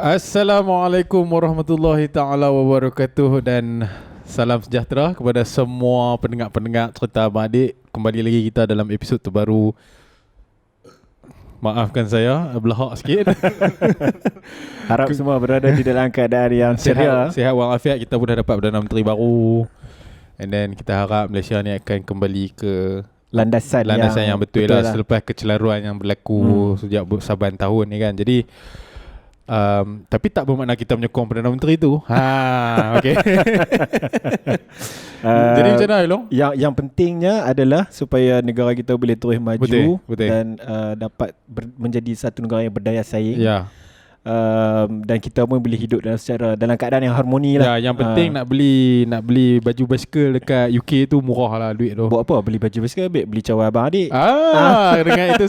Assalamualaikum warahmatullahi taala wabarakatuh dan salam sejahtera kepada semua pendengar-pendengar cerita abang adik. Kembali lagi kita dalam episod terbaru. Maafkan saya belahak sikit. Harap semua berada di dalam keadaan yang ceria. Sihat walafiat. Kita pun dah dapat Perdana Menteri baru. And then kita harap Malaysia ni akan kembali ke landasan yang betul lah selepas kecelaruan yang berlaku sejak saban tahun ni kan. Jadi tapi tak bermakna kita menyokong Perdana Menteri tu. Okay. Jadi macam mana Long? Yang pentingnya adalah supaya negara kita boleh terus maju betul. Dan dapat menjadi satu negara yang berdaya saing. Ya. Dan kita pun boleh hidup dalam keadaan yang harmoni lah. Ya, yang penting nak beli baju basikal dekat UK tu murah lah duit tu. Buat apa? Beli baju basikal, beli cawan abang adik. Dengan itu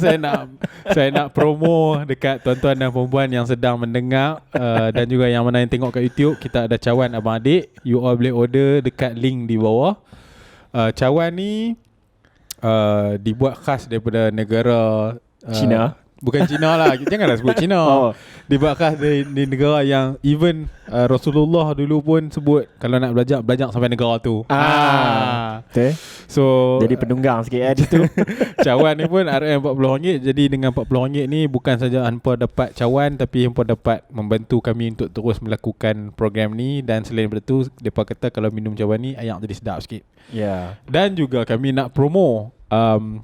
saya nak promo dekat tuan-tuan dan perempuan yang sedang mendengar dan juga yang mana yang tengok kat YouTube. Kita ada cawan abang adik. You all boleh order dekat link di bawah. Cawan ni dibuat khas daripada negara China. Bukan Cina lah. Janganlah sebut Cina. Dibuat khas di negara yang even Rasulullah dulu pun sebut kalau nak belajar sampai negara tu. Betul. So jadi penunggang sikit di tu. Cawan ni pun RM40. Jadi dengan RM40 ni bukan saja hampa dapat cawan, tapi hampa dapat membantu kami untuk terus melakukan program ni. Dan selain daripada tu, mereka kata kalau minum cawan ni ayak jadi sedap sikit. Ya. Dan juga kami nak promo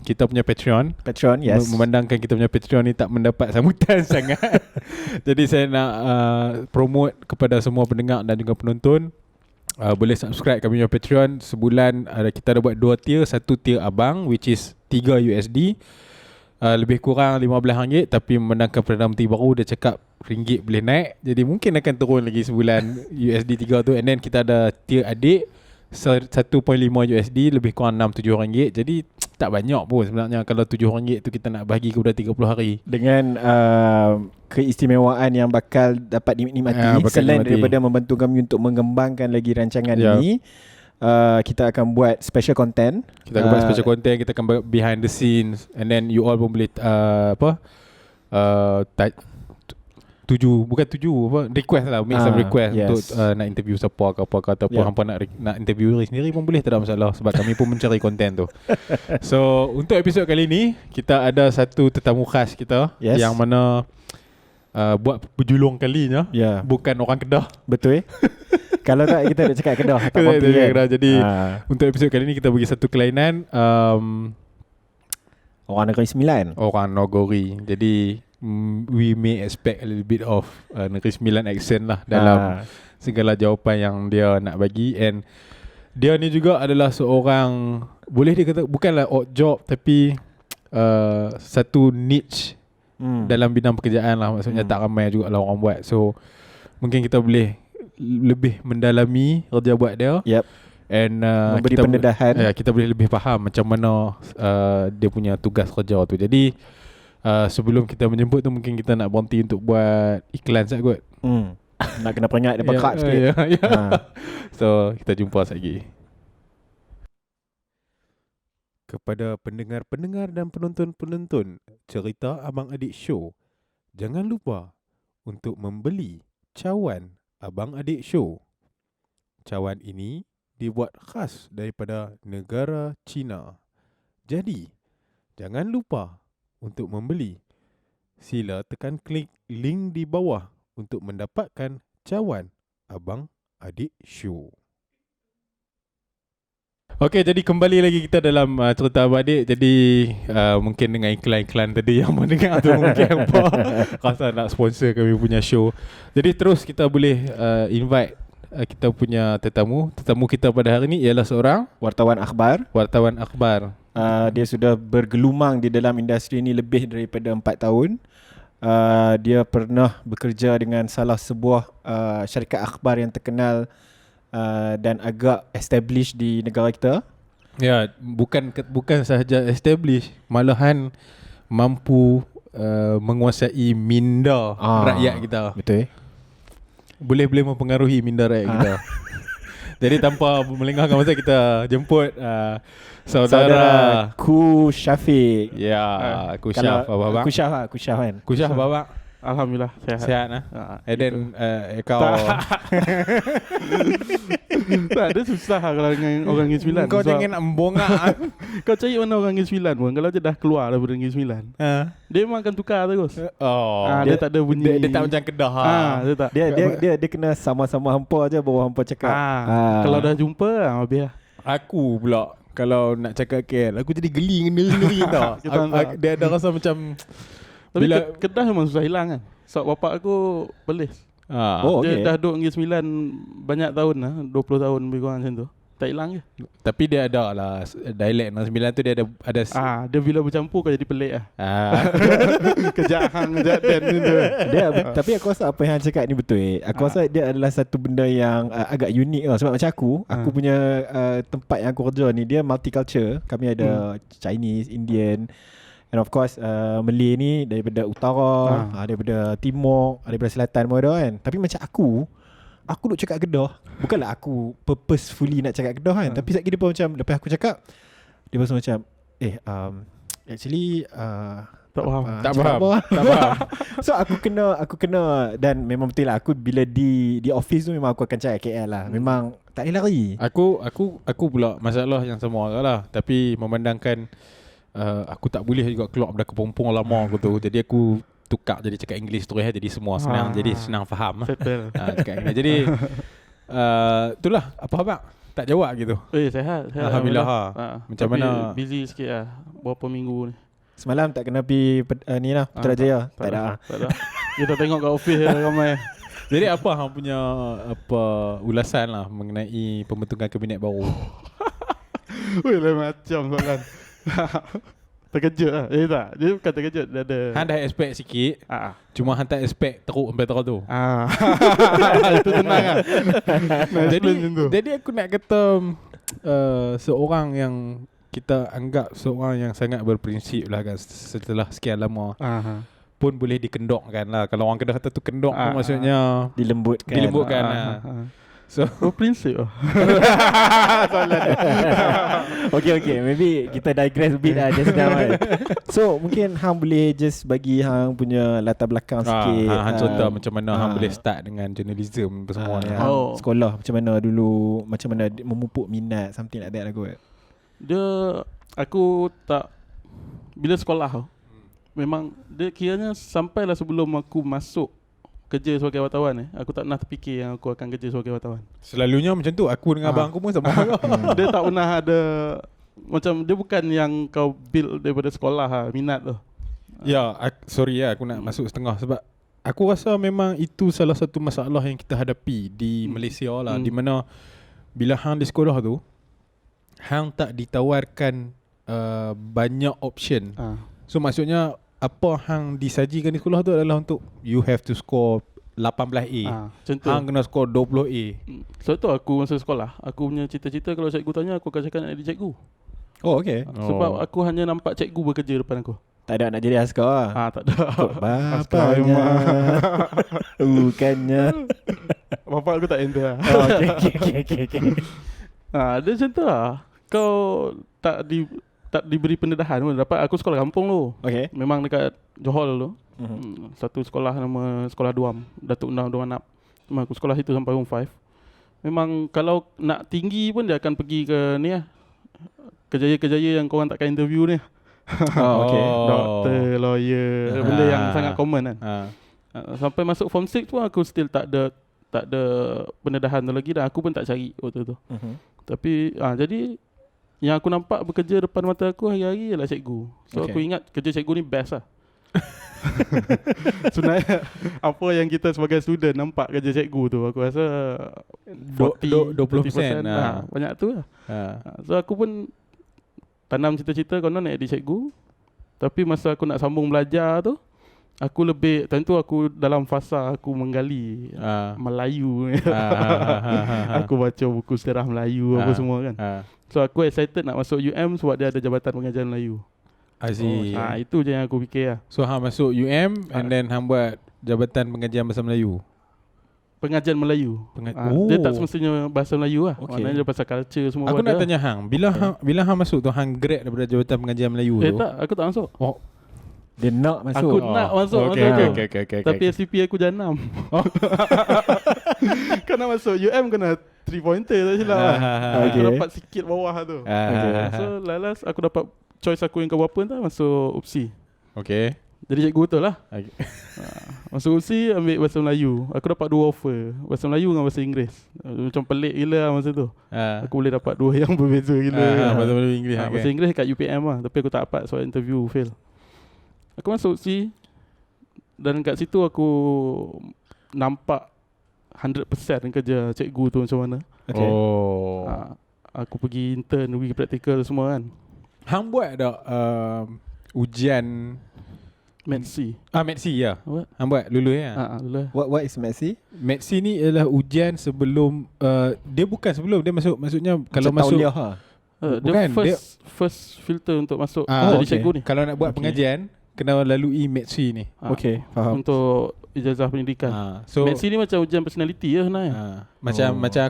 kita punya Patreon, yes. Memandangkan kita punya Patreon ni tak mendapat sambutan sangat. Jadi saya nak promote kepada semua pendengar dan juga penonton, boleh subscribe kami punya Patreon. Sebulan kita ada buat 2 tier. Satu tier abang which is $3, lebih kurang RM15. Tapi memandangkan Perdana Menteri baru, dia cakap ringgit boleh naik, jadi mungkin akan turun lagi sebulan $3 tu. And then kita ada tier adik $1.5, lebih kurang RM6-7. Jadi tak banyak pun sebenarnya kalau RM7 tu kita nak bahagi kepada 30 hari. Dengan keistimewaan yang bakal dapat dinikmati selain daripada membantu kami untuk mengembangkan lagi rancangan ini, kita akan buat special content. Kita akan buat special content, kita akan buat behind the scenes. And then you all pun boleh request lah, make some request untuk nak interview siapa ke apa ke, ataupun hampa nak interview diri sendiri pun boleh, tak ada masalah, sebab kami pun mencari konten tu. So untuk episod kali ni kita ada satu tetamu khas kita yang mana buat berjulung kalinya, bukan orang Kedah. Betul. Kalau tak kita nak cakap Kedah tak mampu kan. Jadi untuk episod kali ni kita bagi satu kelainan, orang Negeri Sembilan. Orang Nogori. Jadi we may expect a little bit of Negeri Sembilan accent lah dalam segala jawapan yang dia nak bagi. And dia ni juga adalah seorang, boleh dikata bukanlah odd job, tapi satu niche dalam bidang pekerjaan lah. Maksudnya tak ramai juga lah orang buat. So mungkin kita boleh lebih mendalami kerja buat dia. And memberi pendedahan. Kita boleh lebih faham macam mana dia punya tugas kerja tu. Jadi sebelum kita menjemput tu, mungkin kita nak berhenti untuk buat iklan sekejap kot. Nak kena peringat dia pekat sikit. So kita jumpa lagi. Kepada pendengar-pendengar dan penonton-penonton cerita Abang Adik Show, jangan lupa untuk membeli cawan Abang Adik Show. Cawan ini dibuat khas daripada negara China. Jadi jangan lupa untuk membeli. Sila tekan klik link di bawah untuk mendapatkan cawan Abang Adik Show. Okey, jadi kembali lagi kita dalam cerita Abang Adik. Jadi mungkin dengan iklan-iklan tadi yang mendengar tu mungkin apa rasa nak sponsor kami punya show. Jadi terus kita boleh invite kita punya tetamu. Tetamu kita pada hari ini ialah seorang wartawan akhbar. Dia sudah bergelumang di dalam industri ini lebih daripada 4 tahun. Dia pernah bekerja dengan salah sebuah syarikat akhbar yang terkenal dan agak established di negara kita. Ya, bukan sahaja established, malahan mampu menguasai minda rakyat kita. Betul. Boleh mempengaruhi minda rakyat kita. Jadi tanpa melengahkan masa, kita jemput saudara Ku Syafiq. Ya, Ku Syaf Babak. Ku Syaf kan. Ku Syaf Babak. Alhamdulillah sihat. Sihat lah. And then kau Tak, dia susah kalau dengan orang Negeri Sembilan. kau jangan nak membongak. Kau cari mana orang Negeri Sembilan pun, kalau dia dah keluar daripada Negeri Sembilan, dia memang akan tukar terus. Dia tak ada bunyi. Dia tak macam Kedah. Dia tak. Dia kena sama-sama hampa je baru hampa cakap. Kalau dah jumpa habis lah. Aku pula kalau nak cakap KL, aku jadi geli sendiri tau. Dia ada rasa macam Tapi bila Kedah memang susah hilang kan. Sebab bapak aku Perlis. Dia dah duduk Negeri Sembilan banyak tahun lah, 20 tahun lebih kurang macam tu. Tak hilang je. Tapi dia ada lah dialek Negeri Sembilan tu, dia ada dia bila bercampur kau jadi pelik lah. Kejap hang, kejap dan tu. Tapi aku rasa apa yang Han cakap ni betul. Aku rasa dia adalah satu benda yang agak unik lah. Sebab macam aku punya tempat yang aku kerja ni, dia multicultural. Kami ada Chinese, Indian, and of course Malay ni daripada utara, daripada timur, daripada selatan pun ada kan. Tapi macam aku duk cakap Kedah. Bukanlah aku purposefully nak cakap Kedah kan, tapi sekali dia pun macam, lepas aku cakap, dia pun macam actually tak faham. So aku kena dan memang betul lah, aku bila di office tu memang aku akan cakap KL lah. Memang tak boleh lari. Aku pula masalah yang sama lah. Tapi memandangkan aku tak boleh juga keluar pada kepompong lama aku tu. Jadi aku tukar jadi cakap English terus, jadi semua senang. Jadi senang faham. Cakap English. Jadi itulah apa abang tak jawab gitu. Sehat. Alhamdulillah. Macam mana? Busy sikit lah berapa minggu ni. Semalam tak kena pergi ni lah Putrajaya. Tak ada. Kita tengok kat office ramai. Jadi apa hang punya ulasan lah mengenai pembentukan kabinet baru? Lain macam soalan. Terkejut lah. Tak, dia bukan terkejut. Dia ada Han dah expect sikit. Cuma han tak expect teruk sampai teruk tu. Itu tenang lah. Jadi aku nak kata seorang yang kita anggap seorang yang sangat berprinsip lah kan, setelah sekian lama pun boleh dikendokkan lah. Kalau orang Kedah kata tu kendok pun maksudnya dilembutkan lah. So prinsip soalan Okay, maybe kita digress a bit lah just now kan. So mungkin hang boleh just bagi hang punya latar belakang sikit. Hang contoh macam mana hang boleh start dengan journalism semua ni. Sekolah macam mana dulu, macam mana memupuk minat, something like that lah kot. Aku tak, bila sekolah memang dia kiranya sampailah sebelum aku masuk kerja sebagai wartawan aku tak pernah terfikir yang aku akan kerja sebagai wartawan. Selalunya macam tu. Aku dengan abang aku pun sama. Dia tak pernah ada macam, dia bukan yang kau build daripada sekolah minat tu. Sorry aku nak masuk setengah sebab aku rasa memang itu salah satu masalah yang kita hadapi di Malaysia lah, di mana bila hang di sekolah tu hang tak ditawarkan banyak option. So maksudnya apa hang disajikan di sekolah tu adalah untuk you have to score 18A. Hang kena score 20A. Sebab tu aku masa sekolah, aku punya cita-cita kalau cikgu tanya aku akan cakap nak jadi cikgu. Sebab aku hanya nampak cikgu bekerja depan aku. Tak ada nak jadi askar lah. Tak ada. Bapaknya bukannya bapak aku tak enter lah. Okay. Dia macam tu lah. Kau tak diberi pendedahan pun. Dapat aku sekolah kampung tu. Memang dekat Johor tu. Satu sekolah nama Sekolah Duam, Datuk Undang Duam Nap. Memang aku sekolah situ sampai form 5. Memang kalau nak tinggi pun dia akan pergi ke ni lah, kejaya-kejaya yang korang takkan interview ni. Doktor, lawyer, benda yang sangat common kan. Sampai masuk form 6 pun aku still tak ada pendedahan tu lagi, dan aku pun tak cari waktu tu. Tapi jadi yang aku nampak bekerja depan mata aku hari-hari ialah cikgu. So aku ingat kerja cikgu ni best lah. Sebenarnya apa yang kita sebagai student nampak kerja cikgu tu, aku rasa 20% banyak tu lah. So aku pun tanam cita-cita konon nak jadi cikgu. Tapi masa aku nak sambung belajar tu, aku lebih, tentu aku dalam fasa aku menggali Melayu. Aku baca buku sejarah Melayu apa semua kan. So aku excited nak masuk UM sebab dia ada Jabatan Pengajian Melayu. Itu je yang aku fikir lah. So hang masuk UM and then hang buat Jabatan Pengajian Bahasa Melayu. Pengajian Melayu. Dia tak semestinya bahasa Melayu lah. Maknanya dia pasal culture semua. Aku nak tanya hang, bila hang masuk tu hang grad daripada Jabatan Pengajian Melayu tu? Tak, aku tak masuk. Dia nak masuk. Aku nak masuk Okay, masa tu. okay. Tapi SCP aku janam. Kena masuk UM kena 3 pointer tak silap. Aku Okay. dapat sikit bawah tu. So last aku dapat choice aku yang keberapa entah masuk UPSI. Okay. Jadi cikgu betul lah. Okay. Masuk UPSI ambil bahasa Melayu. Aku dapat 2 offer, bahasa Melayu dengan bahasa Inggeris. Macam pelik gila lah masa tu. Aku boleh dapat 2 yang berbeza gila. Bahasa Melayu Inggeris. Bahasa Inggeris kat UPM lah. Tapi aku tak dapat soal interview, fail. Aku masuk UPSI dan kat situ aku nampak 100% kerja cikgu tu macam mana. Okay. Oh. Aku pergi intern, pergi praktikal semua kan. Hang buat tak ujian Medsi. Medsi ya. What? Hang buat lulus ya. Dulu. What is Messi? Medsi ni ialah ujian sebelum dia bukan sebelum dia masuk, maksudnya kalau Macam masuk tauliah, ha? Dia bukan, first filter untuk masuk Ah, jadi okay. cikgu ni. kalau nak buat pengajian kena lalui Medsi ni. Okay, faham. Untuk ijazah pendidikan. So Medsi ni macam ujian personality lah sebenarnya. macam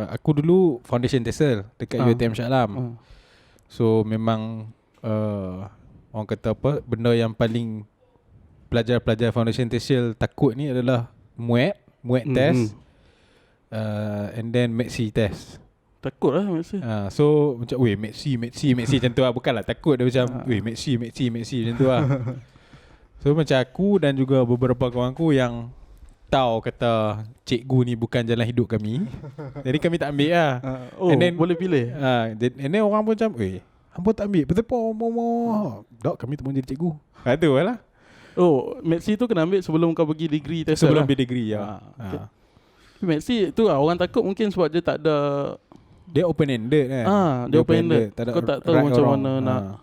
aku dulu foundation TESOL dekat UiTM Shah Alam. So memang orang kata apa, benda yang paling pelajar-pelajar foundation TESOL takut ni adalah MUET test, and then Medsi test. Takut lah Medsi. So macam weh Medsi macam tu lah. Bukanlah takut, dia macam weh Medsi macam tu lah. So macam aku dan juga beberapa kawan aku yang tahu kata cikgu ni bukan jalan hidup kami, jadi kami tak ambil lah. And then, boleh pilih. And then orang pun macam hampa tak ambil. Betul Dok, kami tak mau jadi cikgu. Tu lah. Medsi tu kena ambil sebelum kau pergi degree test. Sebelum lah. dia degree ya. Okay. Medsi tu lah orang takut mungkin sebab dia tak ada. Dia open ended kan. Dia open ended. Tak ada Kau tak tahu right macam or mana wrong.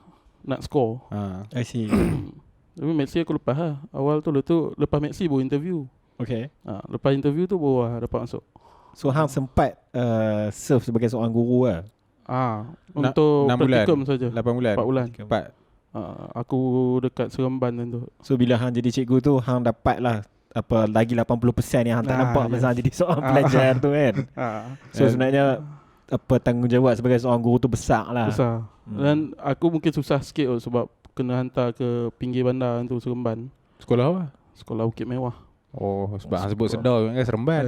nak score. I see. Tapi Medsi aku lepas lah. Awal tu lepas Medsi baru interview. Okay. Lepas interview tu baru dapat masuk. So hang sempat serve sebagai seorang guru lah. Untuk 6 bulan. praktikum saja. 8 bulan. 4 bulan. 4. Aku dekat Seremban tu. So bila hang jadi cikgu tu, hang dapat lah lagi 80% yang hang tak nampak masa hang jadi seorang pelajar tu kan. So sebenarnya tanggungjawab sebagai seorang guru tu besar lah. Besar. Dan aku mungkin susah sikit sebab kena hantar ke pinggir bandar tu Seremban. Sekolah apa? Sekolah Bukit Mewah. Sebab hang sebut Sedar kan Seremban.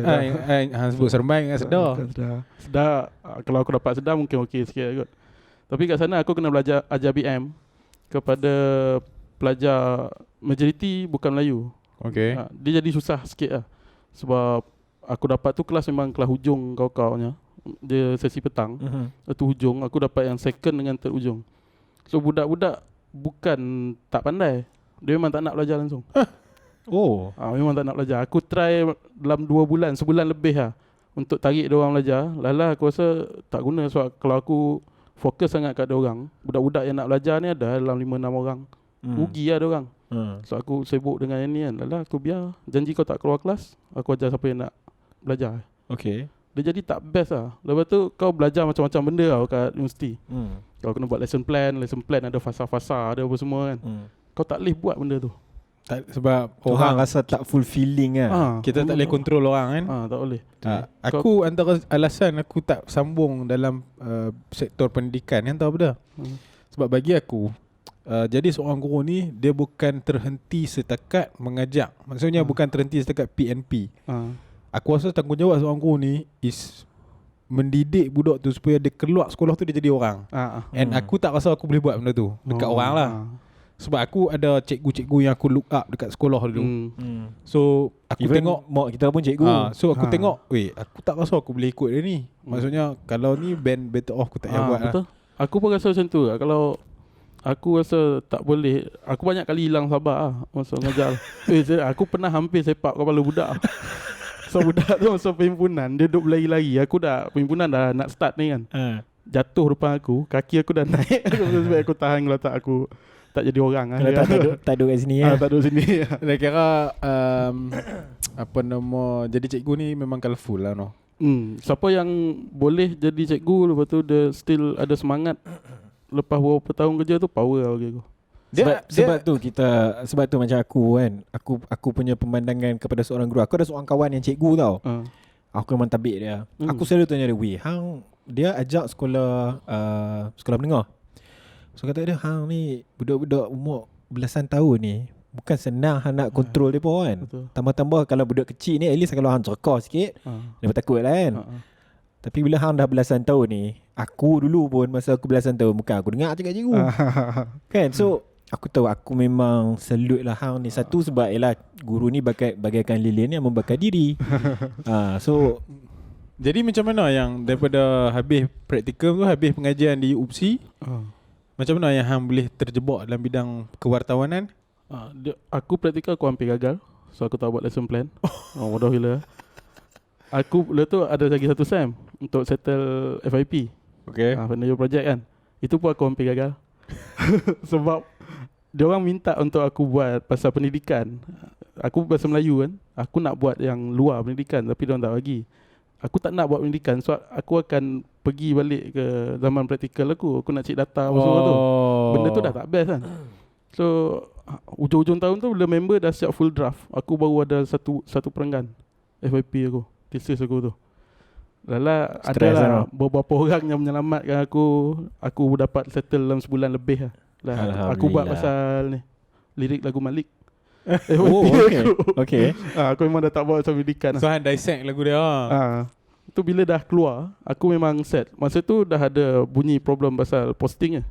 Hang sebut Seremban kan Sedar. Sedar. Kalau aku dapat Sedar mungkin okey sikit kot. Tapi kat sana aku kena belajar ajar BM kepada pelajar majoriti bukan Melayu. Okay. Dia jadi susah sikit lah. Sebab aku dapat tu kelas memang kelas hujung kau-kaunya. Dia sesi petang. Itu hujung. Aku dapat yang second dengan third hujung. So budak-budak bukan tak pandai. Dia memang tak nak belajar langsung. Memang tak nak belajar. Aku try dalam 2 bulan, sebulan lebih lah untuk tarik dia orang belajar. Lala aku rasa tak guna sebab kalau aku fokus sangat kat dia orang, budak-budak yang nak belajar ni ada dalam 5-6 orang. Rugi lah dia orang. So aku sibuk dengan yang ni kan. Lala aku biar. Janji kau tak keluar kelas, aku ajar siapa yang nak belajar. Okay. Dia jadi tak best lah. Lepas tu kau belajar macam-macam benda tau kat universiti. Kau kena buat lesson plan ada fasa-fasa, ada apa semua kan. Kau tak boleh buat benda tu. Sebab orang rasa tak fulfilling lah. Kita tak boleh kontrol orang kan. Tak boleh. Aku antara alasan aku tak sambung dalam sektor pendidikan kan tahu apa dah? Sebab bagi aku jadi seorang guru ni dia bukan terhenti setakat mengajar. Maksudnya bukan terhenti setakat PNP. Aku rasa tanggungjawab seorang guru ni is mendidik budak tu supaya dia keluar sekolah tu dia jadi orang. And aku tak rasa aku boleh buat benda tu dekat orang lah. Sebab aku ada cikgu-cikgu yang aku look up dekat sekolah dulu. So aku Even tengok mak kita pun cikgu. So aku tengok, aku tak rasa aku boleh ikut dia ni. Maksudnya kalau ni band better off aku tak payah buat betul. lah. Aku pun rasa macam tu lah. Kalau aku rasa tak boleh, aku banyak kali hilang sabar lah masa mengajar. Aku pernah hampir sepak kepala budak. So budak tu masa perhimpunan, dia duduk berlari-lari. Aku dah, perhimpunan dah nak start ni kan. Jatuh depan aku, kaki aku dah naik. Sebab aku tahan kalau tak aku tak jadi orang lah. Tak duduk kat sini lah. Tak duduk sini. Dia kira apa nama, jadi cikgu ni memang colourful lah no. Siapa yang boleh jadi cikgu, lepas tu dia still ada semangat lepas beberapa tahun kerja tu, power lah bagi aku. Sebab tu macam aku kan, aku punya pemandangan kepada seorang guru. Aku ada seorang kawan yang cikgu tau. Aku memang tabik dia. Aku selalu tanya dia, hang dia ajak sekolah menengah. So kata dia, hang ni budak-budak umur belasan tahun ni bukan senang hang nak kontrol dia pun kan. Betul. Tambah-tambah kalau budak kecil ni at least kalau hang cerkah sikit dia takut lah kan. Tapi bila hang dah belasan tahun ni, aku dulu pun masa aku belasan tahun bukan aku dengar cakap cikgu. Kan? So aku tahu aku memang salute lah hang ni. Satu sebab ialah guru ni bagaikan lilin yang membakar diri. So jadi macam mana yang daripada habis praktikum tu, habis pengajian di UPSI, macam mana yang hang boleh terjebak dalam bidang kewartawanan? Aku praktikal aku hampir gagal. So aku tak buat lesson plan. Bodoh gila. Aku lepas tu ada lagi satu SEM untuk settle FIP. Okay. Final project kan. Itu pun aku hampir gagal. Sebab dia orang minta untuk aku buat pasal pendidikan. Aku bahasa Melayu kan. Aku nak buat yang luar pendidikan tapi dia orang tak bagi. Aku tak nak buat pendidikan, so aku akan pergi balik ke zaman praktikal aku. Aku nak cek data apa semua tu. Benda tu dah tak best kan. So ujung-ujung tahun tu bila member dah siap full draft, aku baru ada satu perenggan FYP aku, thesis aku tu. Lala adalah beberapa orang yang menyelamatkan aku. Aku dapat settle dalam sebulan lebih lah. Aku buat pasal ni lirik lagu Malik. Okay. Aku memang dah tak buat pasal pendidikan. So hang dissect lagu dia. Tu bila dah keluar, aku memang set. Masa tu dah ada bunyi problem pasal posting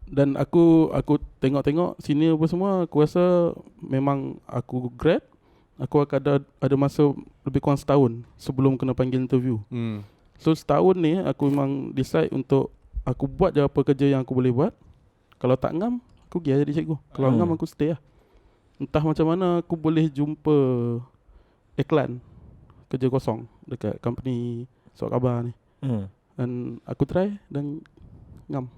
dan aku tengok-tengok sini apa semua, aku rasa memang aku grad, aku akan ada masa lebih kurang setahun sebelum kena panggil interview. So setahun ni aku memang decide untuk aku buat je apa kerja yang aku boleh buat. Kalau tak ngam, aku pergi jadi cikgu. Kalau ngam aku stay lah. Entah macam mana aku boleh jumpa iklan kerja kosong dekat company surat khabar ni. Dan aku try dan ngam.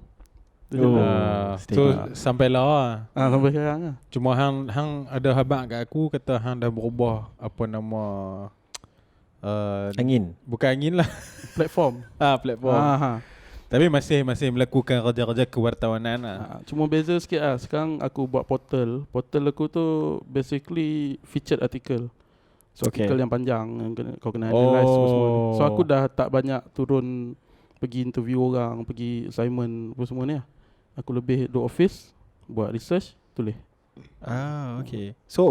So sampailah sampai sekarang lah. Cuma hang ada khabar kat aku kata hang dah berubah apa nama angin. Bukan angin lah. Platform. Platform. Tapi masih melakukan kerja-kerja kewartawanan lah. Cuma beza sikit lah. Sekarang aku buat portal. Portal aku tu basically featured article. So artikel yang panjang yang kau kena analyse semua ni. So aku dah tak banyak turun pergi interview orang, pergi assignment apa semua ni lah. Aku lebih duduk office, buat research, tulis. Okay. So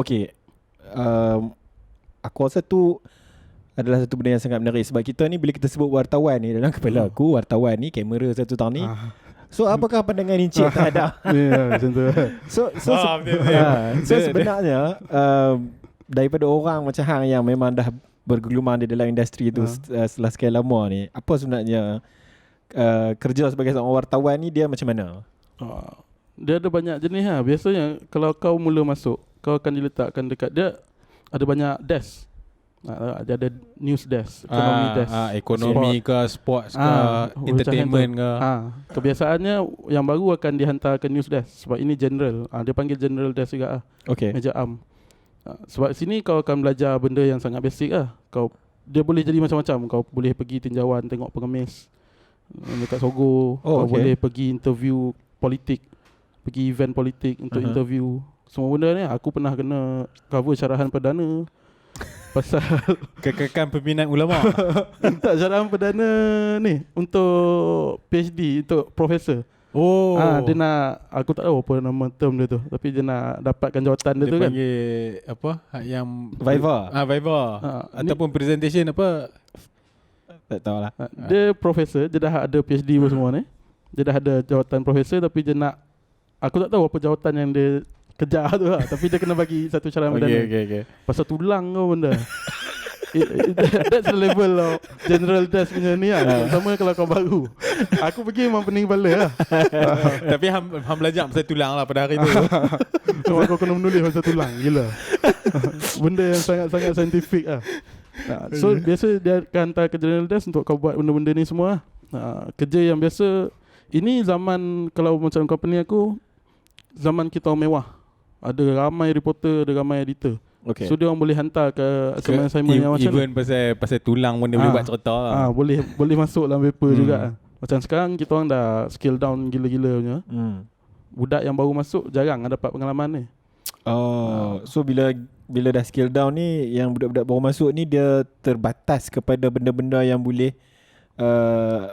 aku rasa tu adalah satu benda yang sangat menarik. Sebab kita ni bila kita sebut wartawan ni, dalam kepala aku wartawan ni kamera satu tahun ni. So apakah pandangan Encik terhadap macam tu. So sebenarnya daripada orang macam hang yang memang dah bergelumang di dalam industri tu setelah sekian lama ni, apa sebenarnya kerja sebagai seorang wartawan ni dia macam mana? Dia ada banyak jenis lah. Biasanya kalau kau mula masuk, kau akan diletakkan dekat dia ada banyak desk. Dia ada news desk, ekonomi desk, ekonomi ke, sports ke, entertainment ke. Kebiasaannya yang baru akan dihantar ke news desk sebab ini general. Dia panggil general desk juga lah. Meja am. Sebab sini kau akan belajar benda yang sangat basic lah. Dia boleh jadi macam-macam. Kau boleh pergi tinjauan tengok pengemis dekat Sogo. Kau boleh pergi interview politik, pergi event politik untuk interview. Semua benda ni aku pernah kena cover syarahan perdana pasal kekekalan pembinaan ulama. Tak, syarahan perdana ni untuk PhD, untuk profesor. Dia nak, aku tak tahu apa nama term dia tu, tapi dia nak dapatkan jawatan dia tu kan. Dia panggil apa yang Viva. Viva. Ataupun presentation apa, tak tahulah. Dia profesor, dia dah ada PhD apa semua ni. Dia dah ada jawatan profesor tapi dia nak, aku tak tahu apa jawatan yang dia kejar tu lah. Tapi dia kena bagi satu syarahan perdana. Pasal tulang ke benda. That's the level of general desk punya ni lah. Sama kalau kau baru. Aku pergi memang pening kepala lah. Tapi ham belajar pasal tulang lah pada hari tu. Kau kena menulis pasal tulang. Gila. Benda yang sangat-sangat saintifik lah. So biasa dia akan hantar ke general desk untuk kau buat benda-benda ni semua. Kerja yang biasa. Ini zaman, kalau macam company aku, zaman kita mewah. Ada ramai reporter, ada ramai editor. So dia orang boleh hantar ke assignment yang macam even pasal tulang pun dia boleh buat cerita lah. Boleh masuk dalam paper juga. Macam sekarang kita orang dah scale down gila-gila punya. Budak yang baru masuk jarang dapat pengalaman ni. So bila dah scale down ni, yang budak-budak baru masuk ni dia terbatas kepada benda-benda yang boleh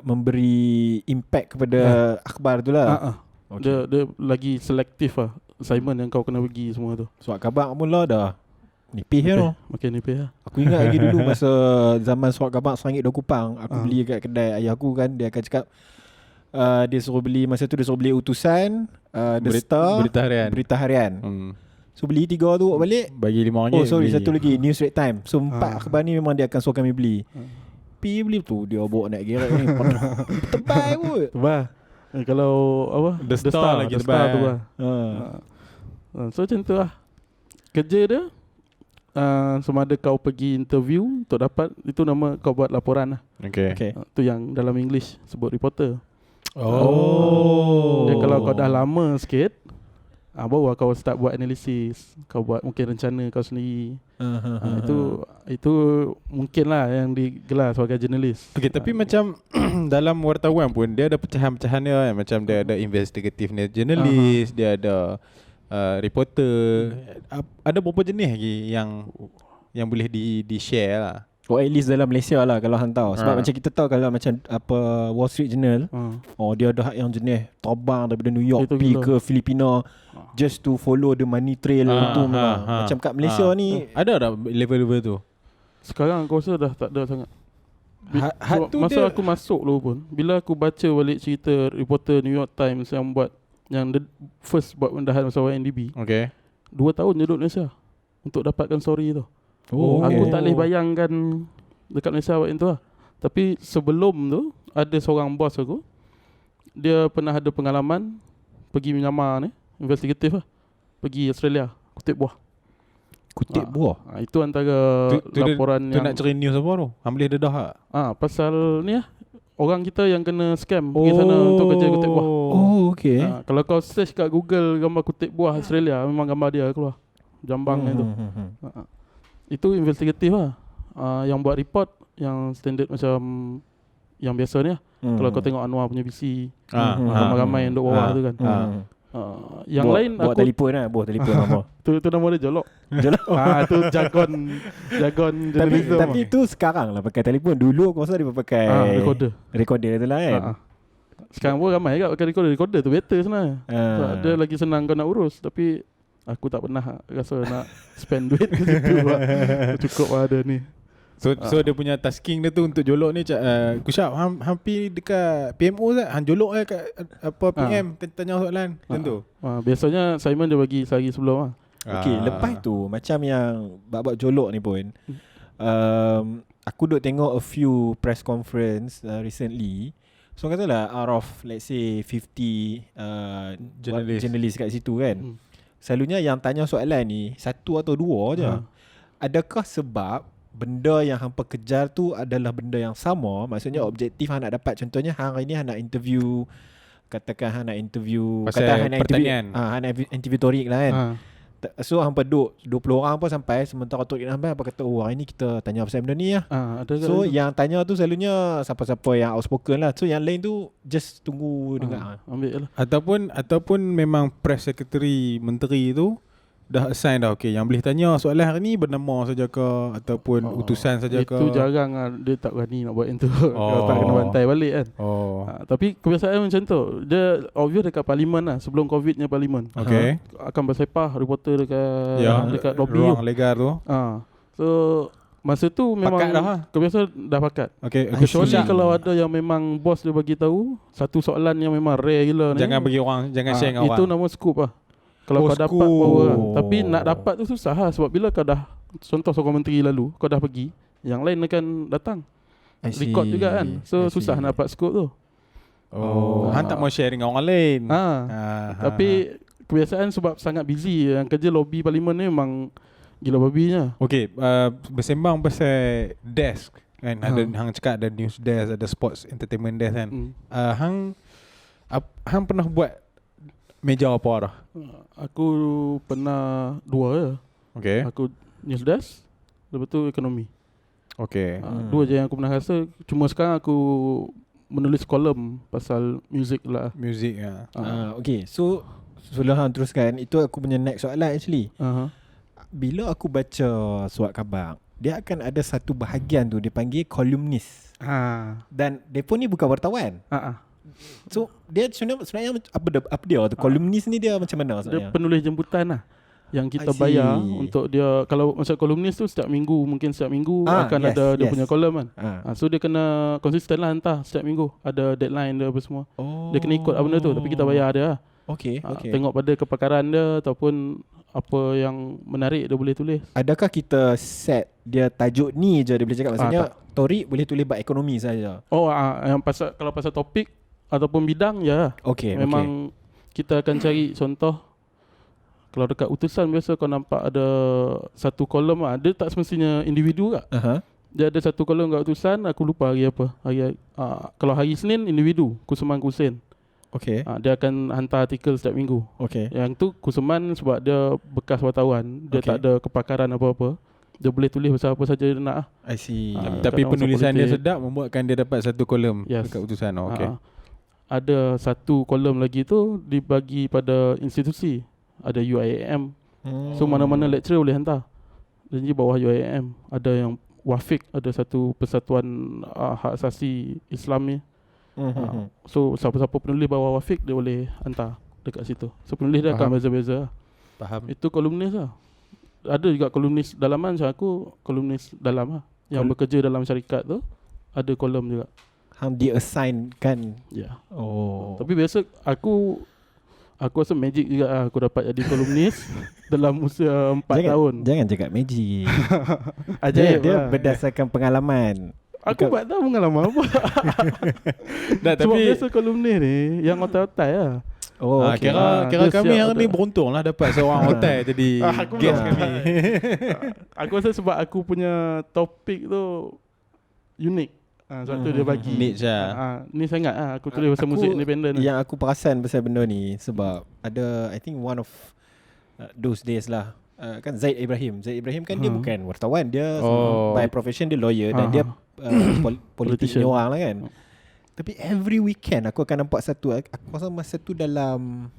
memberi impact kepada akhbar tu lah. Dia lagi selektif lah assignment yang kau kena pergi semua tu. Surat khabar mula dah nipis je tau. Makin nipis lah. Aku ingat lagi dulu masa zaman surat khabar RM1 2 kupang, aku beli kat kedai ayah aku kan, dia akan cakap dia suruh beli, masa tu dia suruh beli utusan, The Star, Berita Harian. So beli 3 tu bawa balik, bagi RM5. oh sorry, beli. satu lagi News Red Time. So 4 akhbar ni memang dia akan suruh kami beli. Pergi beli tu dia bawa naik gerak ni tebal pun. Tebal. Kalau apa? The Star lagi The Star tebal. tu lah. So macam tu lah. Kerja dia sama ada kau pergi interview untuk dapat, itu nama kau buat laporan lah. Okay. Tu yang dalam English sebut reporter. Oh. Dan kalau kau dah lama sikit, baru kau start buat analisis. Kau buat mungkin rencana kau sendiri. Itu mungkin lah yang digelar sebagai jurnalis. Okay, tapi macam dalam wartawan pun dia ada pecahan-pecahan dia kan? Macam dia ada investigative journalist, dia ada reporter. Ada berapa jenis lagi yang boleh di-share lah? Oh, at least dalam Malaysia lah kalau hang tahu. Sebab macam kita tahu kalau macam apa Wall Street Journal, dia ada hak yang jenis terbang daripada New York pergi ke Filipina just to follow the money trail tu memang. Macam kat Malaysia ni ada level-level tu. Sekarang aku rasa dah tak ada sangat. Tu masa aku masuk dulu pun, bila aku baca balik cerita reporter New York Times yang buat, yang the first buat pendahan masa YNDB, 2 tahun je duduk Malaysia untuk dapatkan story tu. Aku tak boleh bayangkan dekat Malaysia buat itu lah. Tapi sebelum tu ada seorang bos aku, dia pernah ada pengalaman pergi menyamar ni, investigatif lah, pergi Australia, kutip buah. Itu antara laporan tu yang nak cari news apa tu? Boleh dedah tak? pasal ni lah, orang kita yang kena scam pergi sana untuk kerja kutip buah. Kalau kau search kat Google gambar kutip buah Australia, memang gambar dia keluar, jambangnya tu. Itu investigatif lah. Yang buat report yang standard macam yang biasa ni lah. Kalau kau tengok Anwar punya PC, ramai-ramai yang duduk bawah tu kan. Yang lain bawa aku telefon lah, bawa telefon apa. tu nama dia Jolok. Tu jargon journalism. Tapi itu sekarang lah pakai telefon. Dulu aku rasa dia pakai recorder tu lah kan. Sekarang pun ramai kat pakai recorder tu better sebenarnya. Dia lagi senang kau nak urus. Tapi aku tak pernah rasa nak spend duit ke situ lah. Cukup lah ada ni. So dia punya tasking dia tu untuk Jolok ni, Kusyap hampir dekat PMO kan, hang Jolok kat apa PM tanya soalan macam tu. Biasanya Simon dia bagi sehari sebelum lah. Okay, lepas tu macam yang bab-bab Jolok ni pun, aku duk tengok a few press conference recently. So katalah out of let's say 50 journalist kat situ kan, selalunya yang tanya soalan ni 1 atau 2 je. Adakah sebab benda yang hampa kejar tu adalah benda yang sama? Maksudnya objektif hang nak dapat, contohnya hang hari ni hang nak interview, katakan hang nak interview pasal hang nak interview Torik lah kan. So hampa duduk 20 orang pun sampai, sementara Torik hampa kata hari ni kita tanya pasal benda ni lah. So yang tanya tu selalunya siapa-siapa yang outspoken lah. So yang lain tu just tunggu dengar. Ambil lah. Ataupun memang press secretary menteri tu dah assign dah, okay, yang boleh tanya soalan hari ni bernama saja ke ataupun utusan saja ke. Itu jarang lah, dia tak berani nak buat yang tu. Kalau tak kena bantai balik kan. Tapi kebiasaan macam tu, dia obvious dekat parlimen lah, sebelum Covid-nya parlimen. Akan bersepah reporter dekat lobby ruang legar tu. So masa tu memang pakat dah, kebiasaan dah pakat. Kecuali kalau ada yang memang bos dia bagi tahu satu soalan yang memang rare gila ni, jangan bagi orang, jangan share dengan orang. Itu nama scoop lah. Kalau kau dapat power lah. Tapi nak dapat tu susah lah. Sebab bila kau dah, contoh seorang menteri lalu, kau dah pergi, yang lain akan datang record juga kan. So susah nak dapat scoop tu. Han tak mau share dengan orang lain. Tapi kebiasaan sebab sangat busy, yang kerja lobby parlimen ni memang gila babinya. Okay, bersembang pasal desk kan. Ada hang cakap ada news desk, ada sports entertainment desk kan. Hang pernah buat meja apa dah? Aku pernah 2 je. Aku news desk, lepas tu ekonomi. Dua je yang aku pernah rasa. Cuma sekarang aku menulis kolom pasal music lah. Okay, so sebelum hang teruskan, itu aku punya next soalan actually. Bila aku baca surat khabar, dia akan ada satu bahagian tu dipanggil kolumnis. Dan mereka ni bukan wartawan. So dia sebenarnya apa dia tu kolumnis ni dia macam mana Dia sebenarnya? penulis jemputan lah yang kita I see. bayar untuk dia. Kalau macam kolumnis tu setiap minggu, mungkin setiap minggu akan yes, ada dia yes. punya kolom kan. So dia kena konsisten lah hantar setiap minggu. Ada deadline dia apa semua. Dia kena ikut apa benda tu, tapi kita bayar dia lah. Okay. Tengok pada kepakaran dia ataupun apa yang menarik dia boleh tulis. Adakah kita set dia tajuk ni je dia boleh cakap? Maksudnya Torik boleh tulis bab ekonomi saja. Yang kalau pasal topik ataupun bidang ya. Okay. Memang kita akan cari contoh. Kalau dekat utusan biasa kau nampak ada satu kolom dia tak semestinya individu tak. Dia ada satu kolom kat utusan, aku lupa hari apa. Kalau hari Senin individu, Kusuman Kusin. Okay. Dia akan hantar artikel setiap minggu. Okay. Yang tu Kusuman sebab dia bekas wartawan, dia tak ada kepakaran apa-apa. Dia boleh tulis pasal apa saja dia nak. I see. Tapi penulisan dia sedap membuatkan dia dapat satu kolom dekat utusan. Okay. Ada satu kolom lagi tu dibagi pada institusi. Ada UIAM. So mana-mana lecturer boleh hantar. Jadi bawah UIAM ada yang Wafik, ada satu persatuan hak asasi Islam ni. So siapa-siapa penulis bawah Wafik dia boleh hantar dekat situ. So penulis dia akan beza-beza. Faham. Itu kolumnis lah. Ada juga kolumnis dalaman, macam aku kolumnis dalam lah. Yang bekerja dalam syarikat tu ada kolom juga. Hang di-assign kan? Ya. Oh. Tapi biasa aku rasa magic juga lah aku dapat jadi kolumnis dalam usia 4 tahun. Jangan cakap magic. Ajaib dia lah. berdasarkan pengalaman. Aku tak tahu pengalaman apa. Sebab biasa kolumnis ni yang otai-otai lah. Oh, okay. Kira kami yang ni beruntung lah dapat seorang hotel jadi guest kami. Aku rasa sebab aku punya topik tu unik. Sebab tu dia bagi niche lah. ni sangat lah. Aku tulis pasal musik independent. Yang aku perasan pasal benda ni sebab ada I think one of those days lah. Kan Zaid Ibrahim kan dia bukan wartawan, dia by profession dia lawyer dan dia politician orang lah kan. Tapi every weekend aku akan nampak satu, aku rasa masa tu dalam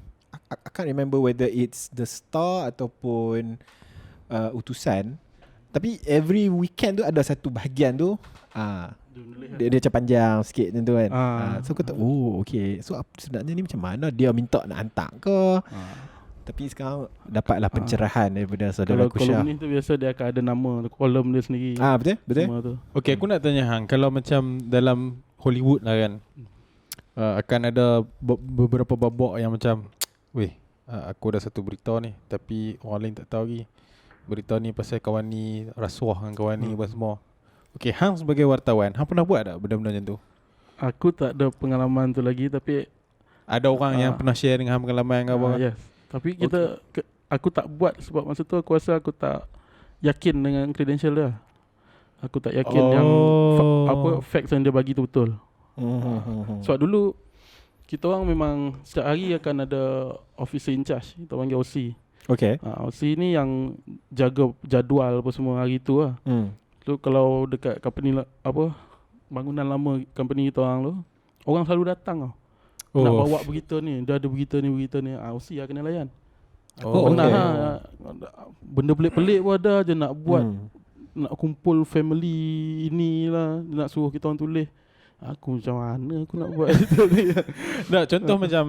I can't remember whether it's The Star ataupun Utusan. Tapi every weekend tu ada satu bahagian tu dia macam panjang sikit macam tu kan. So aku tak, okay. So sebenarnya ni macam mana dia minta nak hantar ke? Tapi sekarang dapatlah pencerahan daripada saudara aku Syah. Kolom ni tu biasa dia akan ada nama kolom dia sendiri. Betul. Okay, aku nak tanya Hang, kalau macam dalam Hollywood lah kan, akan ada beberapa babak yang macam, aku ada satu berita ni tapi orang lain tak tahu lagi. Berita ni pasal kawan ni rasuah dengan kawan ni apa semua. Okay, Hang sebagai wartawan, Hang pernah buat tak benda-benda macam tu? Aku tak ada pengalaman tu lagi, tapi ada orang yang pernah share dengan Hang pengalaman ke apa? Yes. Tapi aku tak buat sebab masa tu aku rasa aku tak yakin dengan credential dia. Aku tak yakin yang facts yang dia bagi tu betul. Sebab dulu kita orang memang setiap hari akan ada officer in charge, kita panggil OC. Okay. OC ni yang jaga jadual apa semua hari tu lah. So kalau dekat company bangunan lama company kita orang tu, orang selalu datang tau. Nak bawa berita ni, dia ada berita ni. OC lah kena layan. Pernah benda pelik-pelik pun ada je nak buat. Nak kumpul family inilah, nak suruh kita orang tulis. Aku macam mana aku nak buat itu ni. Contoh macam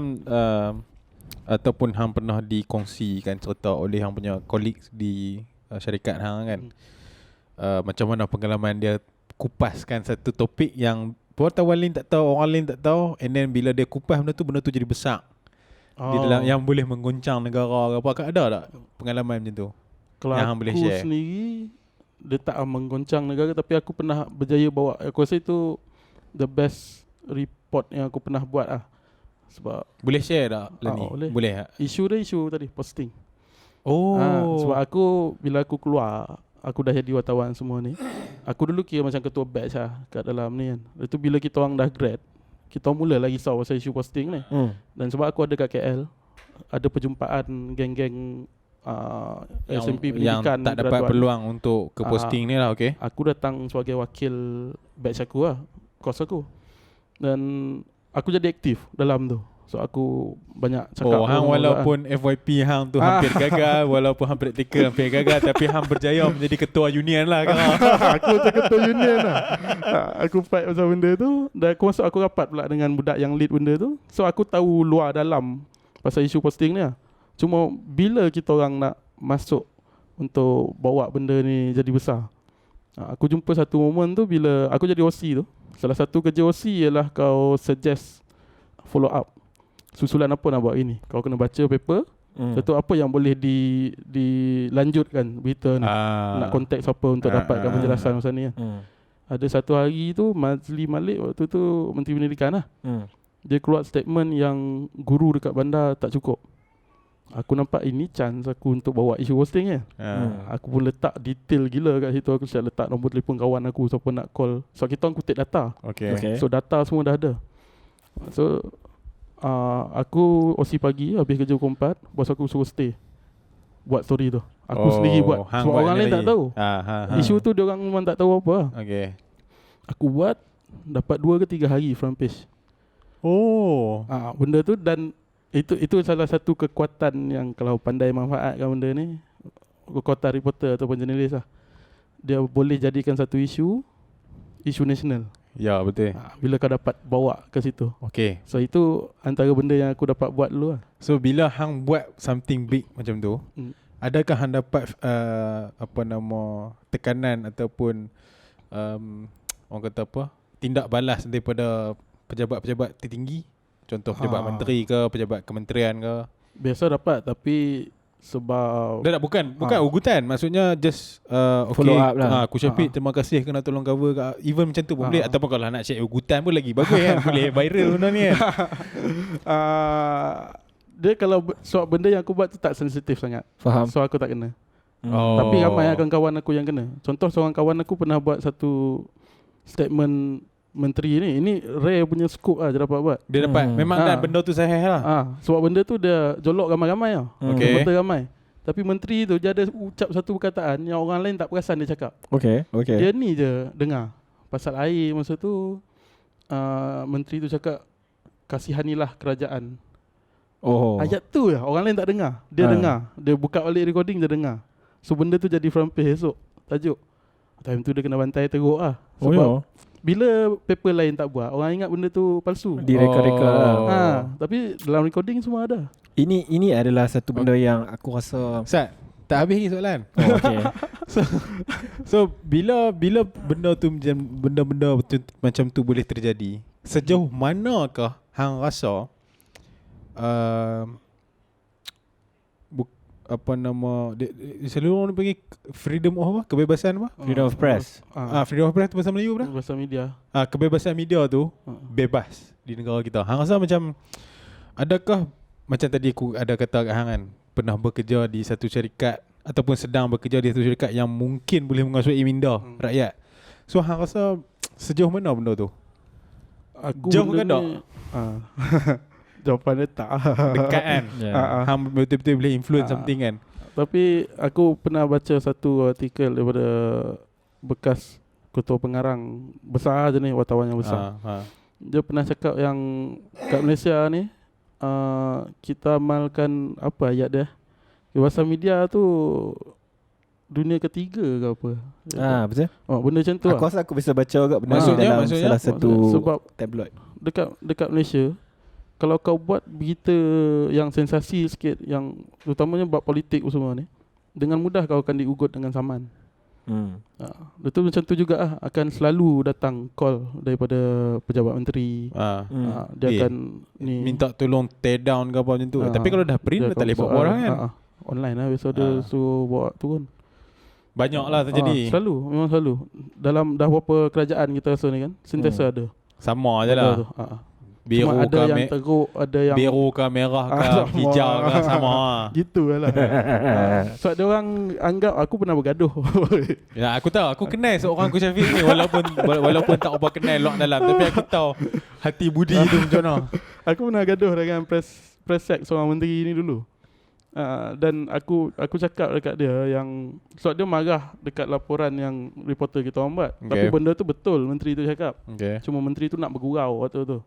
ataupun Hang pernah dikongsikan cerita oleh Hang punya colleagues di syarikat Hang kan. Macam mana pengalaman dia kupaskan satu topik yang wartawan lain tak tahu, orang lain tak tahu, and then bila dia kupas benda tu jadi besar. Di dalam yang boleh mengguncang negara ke apa, ada tak pengalaman macam tu? Kalau yang Hang boleh aku share sendiri dia tak menggoncang negara, tapi aku pernah berjaya bawa. Aku rasa itu the best report yang aku pernah buat lah. Sebab boleh share tak Lani? Boleh tak? Isu tadi posting. Sebab aku bila aku keluar, aku dah jadi wartawan semua ni. Aku dulu kira macam ketua batch lah kat dalam ni kan. Lepas tu bila kita orang dah grad, kita orang mula lagi risau pasal isu posting ni. Dan sebab aku ada kat KL, ada perjumpaan geng-geng SMP pendidikan yang tak dapat peluang untuk ke posting ni lah. Okay, aku datang sebagai wakil batch aku lah, kos aku. Dan aku jadi aktif dalam tu. So aku banyak cakap. Oh, hang walaupun FYP hang tu hampir gagal, walaupun hang praktikal hampir gagal, tapi hang berjaya menjadi ketua union lah kan. Aku macam ketua union lah. Aku fight pasal benda tu. Dan aku rapat pula dengan budak yang lead benda tu. So aku tahu luar dalam pasal isu posting ni lah. Cuma bila kita orang nak masuk untuk bawa benda ni jadi besar, aku jumpa satu momen tu bila aku jadi OC tu. Salah satu kerja OC ialah kau suggest follow up. Susulan apa nak buat ini. Kau kena baca paper. Tentu apa yang boleh dilanjutkan berita ni. Nak contact siapa untuk dapatkan penjelasan macam ni kan. Ada satu hari tu Mazli Malik waktu tu Menteri Pendidikan lah. Dia keluar statement yang guru dekat bandar tak cukup. Aku nampak ini chance aku untuk bawa isu hosting kan. Aku pun letak detail gila kat situ. Aku siap letak nombor telefon kawan aku siapa nak call. So kita orang kutip data. Okay. So data semua dah ada. So aku OC pagi habis kerja pukul 4. Bos aku suruh stay buat story tu. Aku sendiri buat. Sebab orang lain tak tahu. Isu tu dia orang memang tak tahu apa. Okay. Aku buat dapat 2 ke 3 hari front page. Benda tu. Dan itu salah satu kekuatan yang kalau pandai manfaatkan benda ni, kekuatan reporter ataupun jurnalis lah. Dia boleh jadikan satu isu nasional. Ya, betul. Bila kau dapat bawa ke situ. Okay. So itu antara benda yang aku dapat buat dulu lah. So bila hang buat something big macam tu, adakah hang dapat tekanan ataupun orang kata apa, tindak balas daripada pejabat-pejabat tertinggi? Contoh pejabat menteri ke, pejabat kementerian ke? Biasa dapat, tapi sebab bukan ugutan, maksudnya just follow up lah. Aku Syafiq, terima kasih kena tolong cover kat event macam tu pun boleh. Ataupun kalau nak check ugutan pun lagi bagus kan. Boleh viral benda ni kan. Dia kalau sebab benda yang aku buat tu tak sensitif sangat. Faham. So aku tak kena. Tapi ramai kawan aku yang kena. Contoh seorang kawan aku pernah buat satu statement menteri ni. Ini rare punya scoop lah dia dapat buat. Dia dapat memang kan benda tu sahih lah. Sebab benda tu dia jolok ramai-ramai lah. Okay. Betul ramai. Tapi menteri tu dia ada ucap satu perkataan yang orang lain tak perasan dia cakap. Okay. Dia ni je dengar. Pasal air masa tu menteri tu cakap kasihanilah kerajaan. Ayat tu lah orang lain tak dengar. Dia dengar. Dia buka balik recording dia dengar. So benda tu jadi front page esok. Tajuk. Time tu dia kena bantai teruk lah. Sebab bila paper lain tak buat, orang ingat benda tu palsu. Direka-reka. Tapi dalam recording semua ada. Ini adalah satu benda yang aku rasa Ustaz, tak habis lagi soalan. Okay. So bila benda tu benda-benda macam tu boleh terjadi, sejauh manakah hang rasa selalu orang panggil freedom of apa? Kebebasan apa? Freedom of press. Freedom of press tu bahasa Melayu apa? Bahasa media. Kebebasan media tu bebas di negara kita. Hang rasa macam, adakah macam tadi aku ada kata kat hang kan, pernah bekerja di satu syarikat ataupun sedang bekerja di satu syarikat yang mungkin boleh menguasai minda rakyat. So hang rasa sejauh mana benda tu? Jauh ke tak? Jawapan dia tak. Dekat kan. Hang betul-betul boleh influence something kan. Tapi aku pernah baca satu artikel daripada bekas ketua pengarang besar je ni, wartawan yang besar. Dia pernah cakap yang kat Malaysia ni kita amalkan apa ayat dia, kebebasan media tu dunia ketiga ke apa. Betul. Benda macam tu. Aku rasa aku bisa baca juga benda maksudnya salah satu sebab tabloid dekat Malaysia, kalau kau buat berita yang sensasi sikit, yang terutamanya buat politik semua ni, dengan mudah kau akan diugut dengan saman. Betul macam tu juga lah. Akan selalu datang call daripada pejabat menteri. Dia akan ni minta tolong tear down ke apa macam tu. Tapi kalau dah print tak boleh buat orang kan. Online lah biasa dia suruh bawa turun. Banyak lah terjadi. Selalu, memang selalu. Dalam dah berapa kerajaan kita rasa ni kan, sentiasa ada. Sama je lah. Biru cuma ada ke yang teruk, ada yang biru ke merah ke hijau ke sama. Gitu lah. Sebab dia orang anggap aku pernah bergaduh. Ya, aku tahu. Aku kenal seorang aku Syafiq ni walaupun tak apa kenal lock dalam, tapi aku tahu hati budi tu macam mana. Aku pernah gaduh dengan press sec seorang menteri ni dulu. Dan aku cakap dekat dia yang sebab dia marah dekat laporan yang reporter kita orang buat. Tapi benda tu betul menteri tu cakap. Cuma menteri tu nak bergurau waktu tu.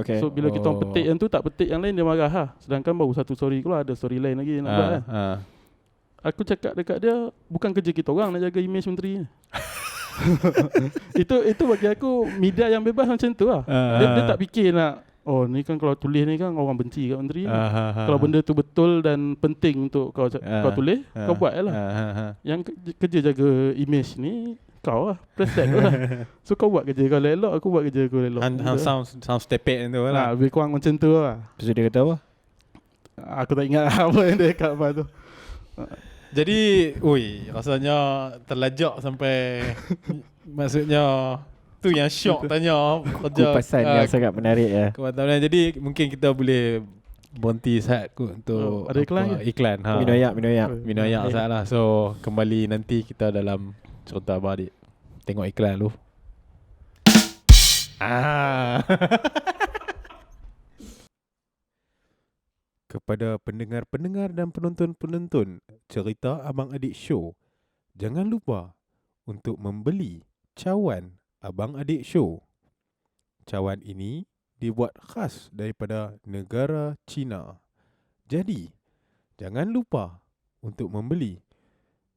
Okay. So bila kita orang petik yang tu, tak petik yang lain, dia marah lah. Sedangkan baru satu story keluar, ada story lain lagi nak buat kan. Aku cakap dekat dia, bukan kerja kita orang nak jaga image menteri. Itu bagi aku media yang bebas macam tu lah. Dia tak fikir nak, oh ni kan kalau tulis ni kan orang benci kat menteri. Kalau benda tu betul dan penting untuk kau tulis, kau buat je lah. Yang kerja jaga image ni kau lah, preset tu lah. So kau buat kerja kau elok, aku buat kerja aku elok. Sound stepek tu lah. Lebih kurang macam tu lah. Lepas tu dia kata apa? Aku tak ingat apa yang dia cakap apa tu. Jadi, rasanya terlajak sampai maksudnya tu yang syok tanya kerja kupasan yang sangat menarik ya. Kewatanan. Jadi mungkin kita boleh berhenti saat untuk ada iklan ke? Iklan. Minum ayak saat lah. So kembali nanti kita dalam contoh abang adik. Tengok iklan dulu. Kepada pendengar-pendengar dan penonton-penonton cerita Abang Adik Show, jangan lupa untuk membeli cawan Abang Adik Show. Cawan ini dibuat khas daripada negara China. Jadi, jangan lupa untuk membeli.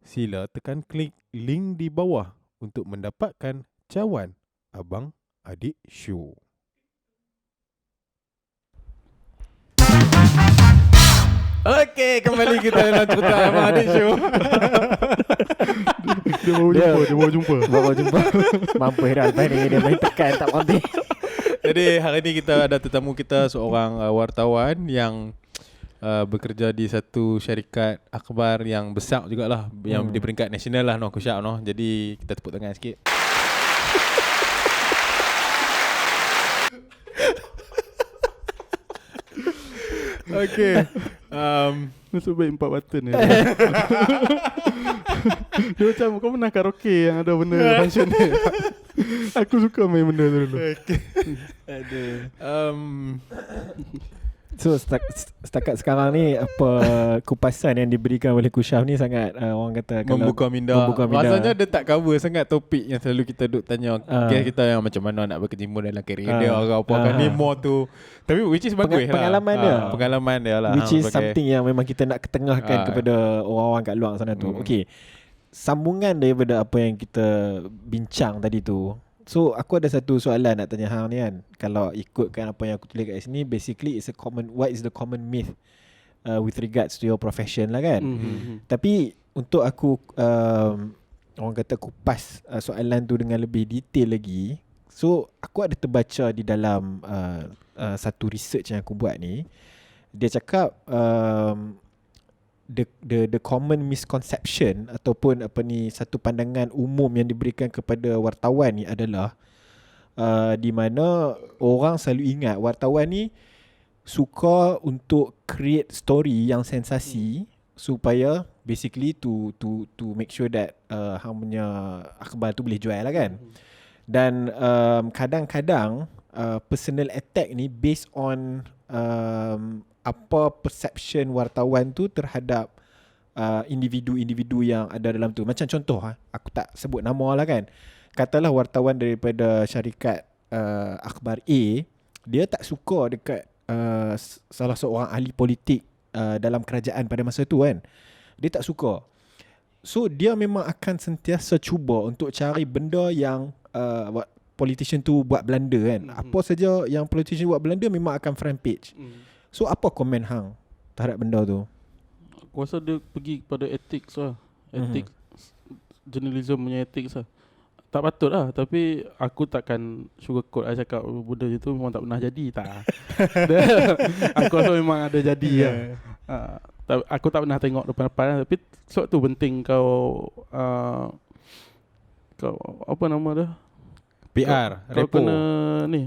Sila tekan klik link di bawah untuk mendapatkan cawan Abang Adik Show. Okey, kembali kita dalam cerita Abang Adik Show. Dia baru jumpa. Mampu heran dia main tekan tak berhenti. Jadi hari ni kita ada tetamu kita, seorang wartawan yang bekerja di satu syarikat akhbar yang besar jugalah, yang di peringkat nasional lah, aku syak noh. Jadi kita tepuk tangan sikit. Okay. Masuk baik 4 button ni. Dia macam kau pernah karaoke yang ada benda function ni. Aku suka main benda tu dulu. So setakat sekarang ni apa kupasan yang diberikan oleh Kusyaf ni sangat orang kata membuka minda. Rasanya dia tak cover sangat topik yang selalu kita duk tanya guest kita yang macam mana nak berkecimpung dalam kerjaya dia atau apa kan, ni more tu. Tapi which is bagus lah. Pengalaman dia lah. Which is something yang memang kita nak ketengahkan kepada orang-orang kat luar sana tu. Okay, sambungan daripada apa yang kita bincang tadi tu. So aku ada satu soalan nak tanya hang ni kan. Kalau ikutkan apa yang aku tulis kat sini, basically it's a common, what is the common myth with regards to your profession lah kan. Tapi untuk aku orang kata kupas soalan tu dengan lebih detail lagi. So aku ada terbaca di dalam satu research yang aku buat ni. Dia cakap the common misconception ataupun apa ni, satu pandangan umum yang diberikan kepada wartawan ni adalah di mana orang selalu ingat wartawan ni suka untuk create story yang sensasi supaya basically to make sure that hang punya akhbar tu boleh jual lah kan. Dan kadang-kadang personal attack ni based on apa perception wartawan tu terhadap individu-individu yang ada dalam tu. Macam contoh, aku tak sebut nama lah kan. Katalah wartawan daripada syarikat akhbar A, dia tak suka dekat salah seorang ahli politik dalam kerajaan pada masa tu kan. Dia tak suka. So dia memang akan sentiasa cuba untuk cari benda yang politician tu buat blunder kan. Apa saja yang politician buat blunder memang akan front page. So apa komen hang terhadap benda tu? Aku rasa dia pergi kepada ethics lah. Ethics, journalism punya ethics lah. Tak patut lah. Tapi aku takkan sugarcoat lah cakap benda tu memang tak pernah jadi. Tak. Aku rasa memang ada jadi lah. Aku tak pernah tengok depan-depan lah. Tapi sebab tu penting kau apa nama dia? PR, kau kena ni.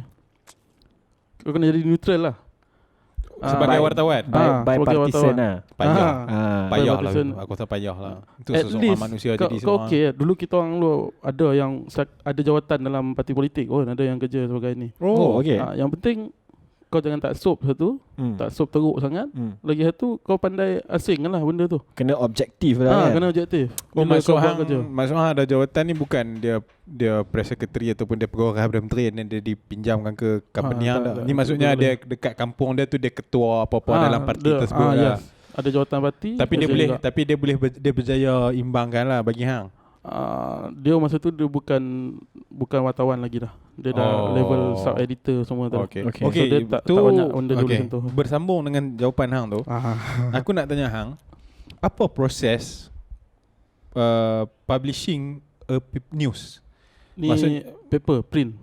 Kau kena jadi neutral lah. Sebagai wartawan, by partisan lah. Payah lah. Aku rasa payah lah. Itu seseorang manusia jadi seorang. Okay, dulu kita orang dulu ada yang ada jawatan dalam parti politik. Ada yang kerja sebagai ni. Okay. Yang penting kau jangan tak sop satu, tak sop teruk sangat. Lagi satu kau pandai asing lah benda tu. Kena objektif lah kan. Kena objektif. Oh, Bila masuk kau buat hang, kerja. masuk hang ada jawatan ni bukan dia press secretary ataupun dia pegawai Perdana Menteri dan dia dipinjamkan ke company hang tak, tak. tak. Ni maksudnya Boleh. dia dekat kampung dia tu dia ketua apa-apa dalam parti tersebut lah. Yes. Ada jawatan parti. Tapi dia kerja boleh juga. dia berjaya imbangkan lah bagi hang. Dia masa tu dia bukan wartawan lagi dah. Dia dah level sub editor semua tu. Okay. Okay. So dia tak banyak benda dia boleh sentuh. Bersambung dengan jawapan hang tu. Aku nak tanya hang, apa proses publishing a news? Ni paper print.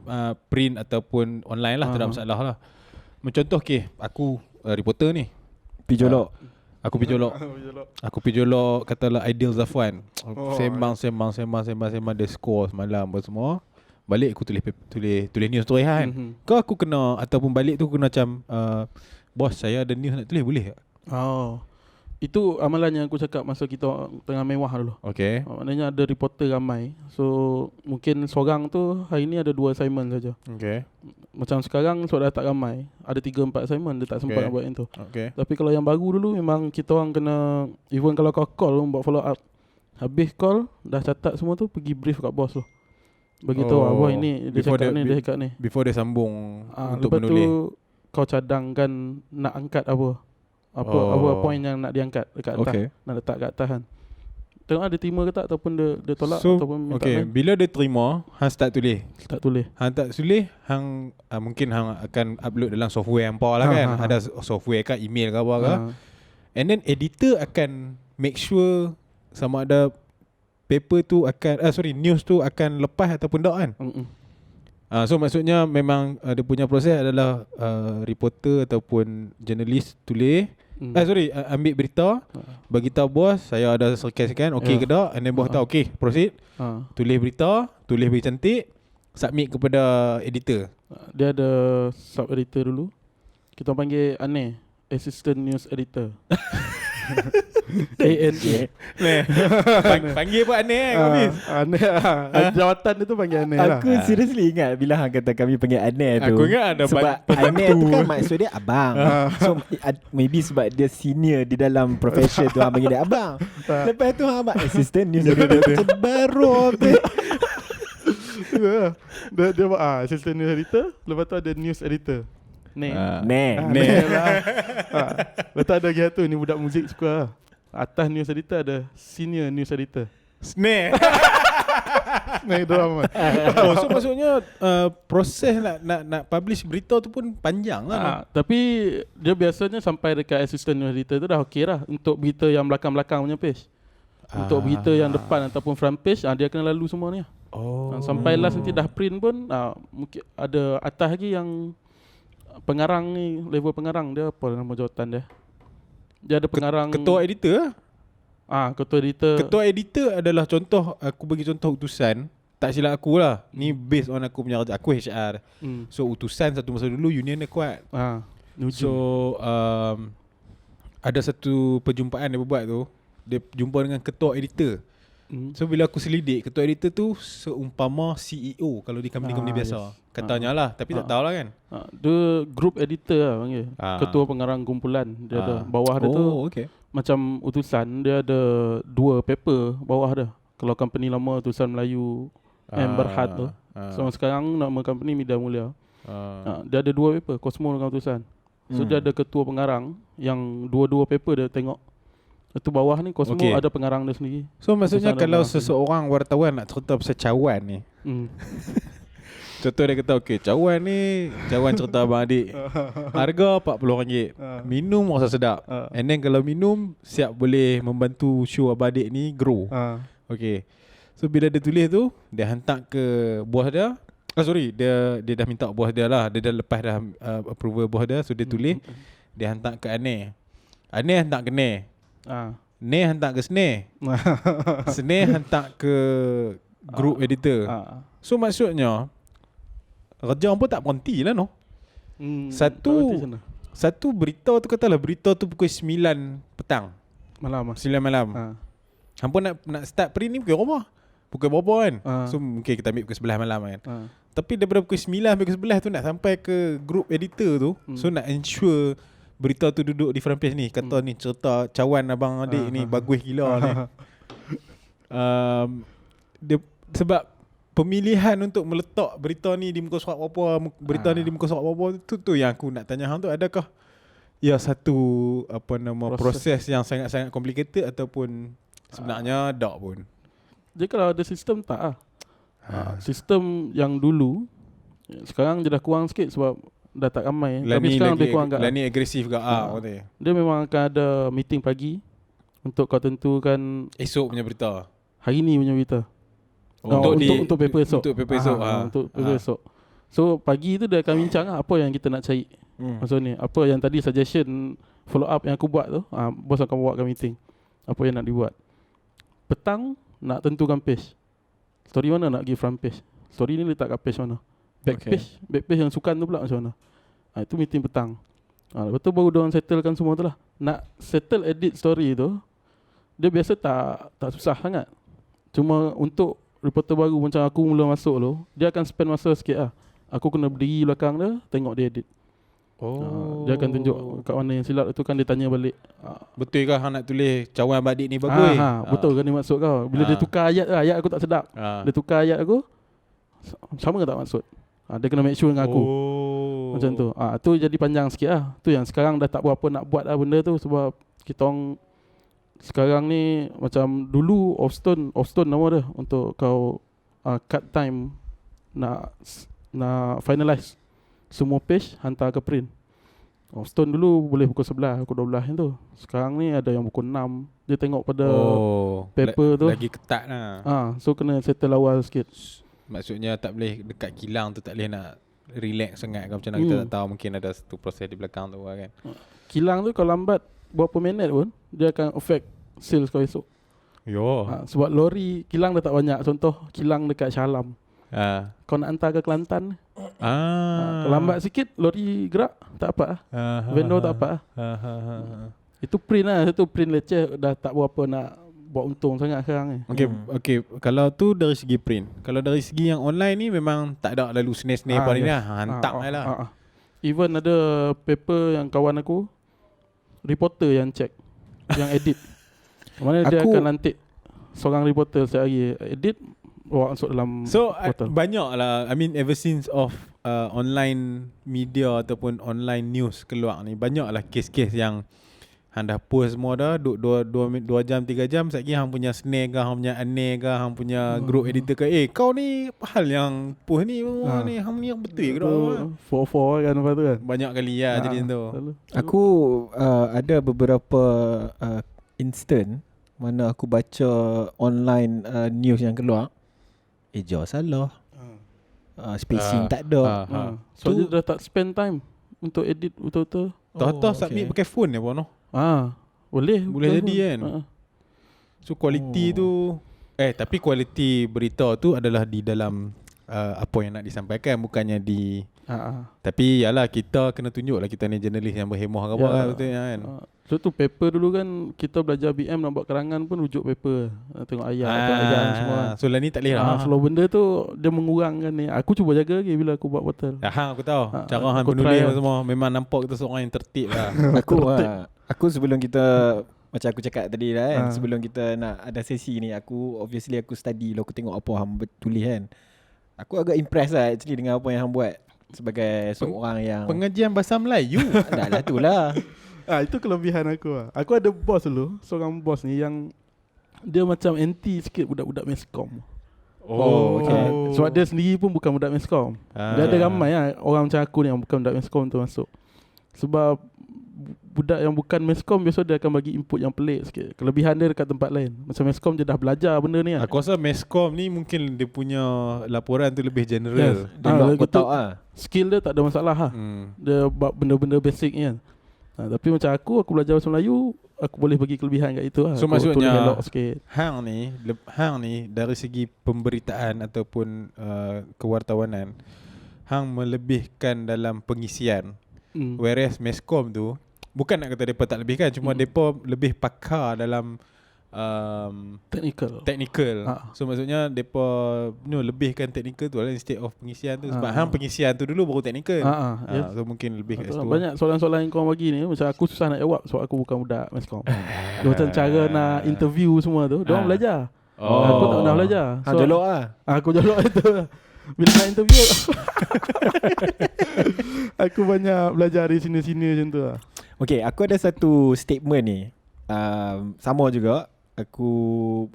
Print ataupun online lah, tak ada masalah lah. Contoh aku reporter ni. Pijolok. Aku pergi jolok katalah Aidil Zafwan. Sembang dia score semalam apa semua. Balik aku tulis news tu kan. Kau aku kena ataupun balik tu aku kena macam bos saya ada news nak tulis boleh tak? Itu amalan yang aku cakap masa kita tengah mewah dulu. Okay. Maknanya ada reporter ramai. So mungkin seorang tu hari ni ada 2 assignment saja. Okay. Macam sekarang sebab dah tak ramai, ada 3-4 assignment dia tak sempat nak buat yang tu. Okay. Tapi kalau yang baru dulu memang kita orang kena, even kalau kau call buat follow up, habis call dah catat semua tu, pergi brief kat bos tu. Bagi tahu bos ini dia cakap ni, dia cakap ni. Before dia sambung untuk lepas menulis. tu kau cadangkan nak angkat apa point yang nak diangkat dekat atas, nak letak kat atas kan. Tengok dia terima ke tak ataupun dia tolak ataupun minta lain. Bila dia terima, hang start tulis. Tak tulis. Hang tak tulis, hang mungkin hang akan upload dalam software apa lah kan. Ada software ke email ke apa ke. And then editor akan make sure sama ada paper tu akan news tu akan lepas ataupun tak kan. So maksudnya memang dia punya proses adalah reporter ataupun jurnalis tulis ambil berita, bagi tahu bos saya ada sekian-sekian, okey ke tak, and then bos tahu okey, proceed. Tulis berita, tulis bagi cantik, submit kepada editor. Dia ada sub editor dulu. Kita panggil aneh, assistant news editor. ANA. Panggil pun aneh kan habis. Aneh jawatan dia tu panggil aneh lah. Aku seriously ingat bila hang kata kami panggil aneh tu. Aku ingat ada sebab aneh tu kan maksud dia abang. So maybe sebab dia senior di dalam profession tu hang panggil dia abang. Lepas tu hang abang assistant news editor baru dia buat assistant news editor. Lepas tu ada news editor. Lepas tu ada lagi tu, ni budak muzik suka lah. Atas news editor ada senior news editor. Snare. Itu amat. So maksudnya proses nak publish berita tu pun panjang lah. Tapi dia biasanya sampai dekat assistant news editor tu dah okey lah. Untuk berita yang belakang-belakang punya page. Untuk berita yang depan ataupun front page, dia kena lalu semua ni. Sampai last nanti dah print pun mungkin ada atas lagi yang pengarang ni, level pengarang dia, apa nama jawatan dia? Dia ada pengarang, Ketua editor. Ketua editor. Ketua editor adalah contoh, aku bagi contoh utusan. Tak silap aku lah, ni based on aku punya kerja. Aku HR. So utusan satu masa dulu union dia kuat. So ada satu perjumpaan dia buat tu, dia jumpa dengan ketua editor. So bila aku selidik, ketua editor tu seumpama CEO kalau di company-company biasa. Katanya lah, tapi tak tahulah kan. Dia group editor lah panggil. Ketua pengarang kumpulan. Dia ada bawah dia tu. Macam utusan, dia ada 2 paper bawah dia. Kalau company lama utusan Melayu Berhad tu. So sekarang nama company Media Mulia. Dia ada 2 paper, Cosmo dengan utusan. So dia ada ketua pengarang yang 2 paper dia tengok. Itu bawah ni Cosmo ada pengarang dia sendiri. So maksudnya kalau seseorang wartawan nak cerita pasal cawan ni, contoh dia kata cawan ni, cawan cerita abang adik, harga RM40, minum rasa sedap, and then kalau minum siap boleh membantu show abang adik ni grow. So bila dia tulis tu, dia hantar ke bos dia. Dia dah minta bos dia lah, dia dah lepas dah approval bos dia. So dia tulis, dia hantar ke Aneh hantar ke Ne hantar ke Snare. Snare hantar ke group editor. So maksudnya kerja pun tak berhenti lah no. Satu berita tu, katalah berita tu pukul 9 petang, malam 9 malam. Hampa nak start print ni pukul berapa? Pukul berapa kan? So mungkin kita ambil pukul 11 malam kan. Tapi daripada pukul 9 sampai pukul 11 tu nak sampai ke group editor tu. So nak ensure berita tu duduk di front page ni. Kata ni cerita cawan abang adik ni bagus gila ni. Sebab pemilihan untuk meletak berita ni di muka surat apa, berita ni di muka surat apa, tu yang aku nak tanya hang tu, adakah satu proses yang sangat-sangat complicated ataupun sebenarnya tak pun? Dia kalau ada sistem tak lah. Sistem yang dulu sekarang je dah kurang sikit sebab dah tak ramai. Tapi sekarang dia kurang agak. Ni agresif ke Dia memang akan ada meeting pagi untuk kau tentukan esok punya berita. Hari ni punya berita. Untuk paper esok. Untuk paper esok. Untuk paper esok. So pagi tu dia akan bincang apa yang kita nak cari. Maksud ni apa yang tadi suggestion follow up yang aku buat tu, bos akan bawa ke meeting. Apa yang nak dibuat. Petang nak tentukan page. Story mana nak pergi front page. Story ni letak kat page mana. Back page yang sukan tu pula macam mana. Itu meeting petang. Lepas tu baru diorang settlekan semua tu lah. Nak settle edit story tu, dia biasa tak susah sangat. Cuma untuk reporter baru macam aku mula masuk tu, dia akan spend masa sikit lah. Aku kena berdiri belakang dia, tengok dia edit. Dia akan tunjuk kat mana yang silap tu kan dia tanya balik. Betul ke hang nak tulis cawan adik ni bagus? Betul kan ni maksud kau. Bila dia tukar ayat aku tak sedap. Dia tukar ayat aku, sama ke tak maksud? Dia kena make sure dengan aku. Macam tu. Tu jadi panjang sikit lah. Tu yang sekarang dah tak berapa nak buat lah benda tu. Sebab kita orang sekarang ni macam dulu off-stone nama dia. Untuk kau cut time nak finalize semua page hantar ke print. Off-stone dulu boleh pukul 11, pukul 12 tu. Sekarang ni ada yang pukul 6. Dia tengok pada paper tu. Lagi ketat lah. So kena settle awal sikit. Maksudnya tak boleh dekat kilang tu, tak boleh nak relax sangat kan, macam mana kita tak tahu, mungkin ada satu proses di belakang tu kan. Kilang tu kalau lambat berapa minit pun dia akan affect sales kau esok. Sebab lori kilang dah tak banyak. Contoh kilang dekat Shah Alam. Kau nak hantar ke Kelantan, kalau lambat sikit lori gerak tak apa vendor tak apa Itu print lah. Itu print leceh dah tak berapa nak buat untung sangat sekarang ni. Okay. Kalau tu dari segi print. Kalau dari segi yang online ni memang tak ada lalu seni-seni apa ni lah. Hantar lah. Even ada paper yang kawan aku, reporter yang check, yang edit. Mana dia akan lantik seorang reporter setiap hari edit, bawa masuk dalam portal. Banyak lah. I mean ever since of online media ataupun online news keluar ni, banyak lah kes-kes yang hang dah post semua dah 2 jam 3 jam, sekali hang punya snare ke, hang punya aneh ke, hang punya group editor ke, kau ni hal yang post ni ni hang ni yang betul ke tak? 4 kan lepas tu kan. Banyak kali lah jadi tu. Aku ada beberapa instant mana aku baca online news yang keluar, jauh salah, spacing tak ada. So dia dah tak spend time untuk edit betul-betul. Tahu submit pakai phone ni pun. Boleh jadi kan. So kualiti tu tapi kualiti berita tu adalah di dalam apa yang nak disampaikan, bukannya di tapi yalah, kita kena tunjuk lah kita ni jurnalis yang berhemah ke apa kan, betul kan. So tu paper dulu kan, kita belajar BM nak buat kerangan pun rujuk paper, tengok ayat semua. So lah ni tak boleh lah. Slow benda tu dia mengurangkan ni. Aku cuba jaga lagi bila aku buat portal. Aku tahu cara hang penulis semua memang nampak kita seorang yang tertib lah. Aku sebelum kita, macam aku cakap tadi lah kan, sebelum kita nak ada sesi ni, aku study lah, aku tengok apa hang tulis kan. Aku agak impress lah actually dengan apa yang hang buat sebagai seorang yang pengajian bahasa Melayu. Dah lah tu lah. Itu kelebihan aku lah. Aku ada bos dulu, seorang bos ni yang dia macam anti sikit budak-budak meskom. Sebab dia sendiri pun bukan budak meskom. Dia ada ramai lah orang macam aku ni yang bukan budak meskom tu masuk. Sebab budak yang bukan meskom biasa dia akan bagi input yang pelik sikit. Kelebihan dia dekat tempat lain. Macam meskom dia dah belajar benda ni lah. Aku rasa meskom ni mungkin dia punya laporan tu lebih general. Dia tahu skill dia tak ada masalah lah. Dia buat benda-benda basic ni kan. Tapi macam aku belajar bahasa Melayu, aku boleh bagi kelebihan kat itu lah. So aku maksudnya hang ni dari segi pemberitaan ataupun kewartawanan, hang melebihkan dalam pengisian. Whereas meskom tu bukan nak kata mereka tak lebihkan, cuma mereka lebih pakar dalam Technical. So maksudnya depa lebihkan technical tu lah instead of pengisian tu. Sebab hang pengisian tu dulu baru technical. Yes. So mungkin lebih kat situ. Banyak soalan-soalan yang kau bagi ni, macam aku susah nak jawab sebab aku bukan budak Mascom. Dia macam cara nak interview semua tu, diorang belajar. Aku tak pernah belajar. Hang jolok lah. Aku jolok itu. Bila nak interview aku banyak belajar dari sini-sini macam tu lah. Okay, aku ada satu statement ni. Sama juga. Aku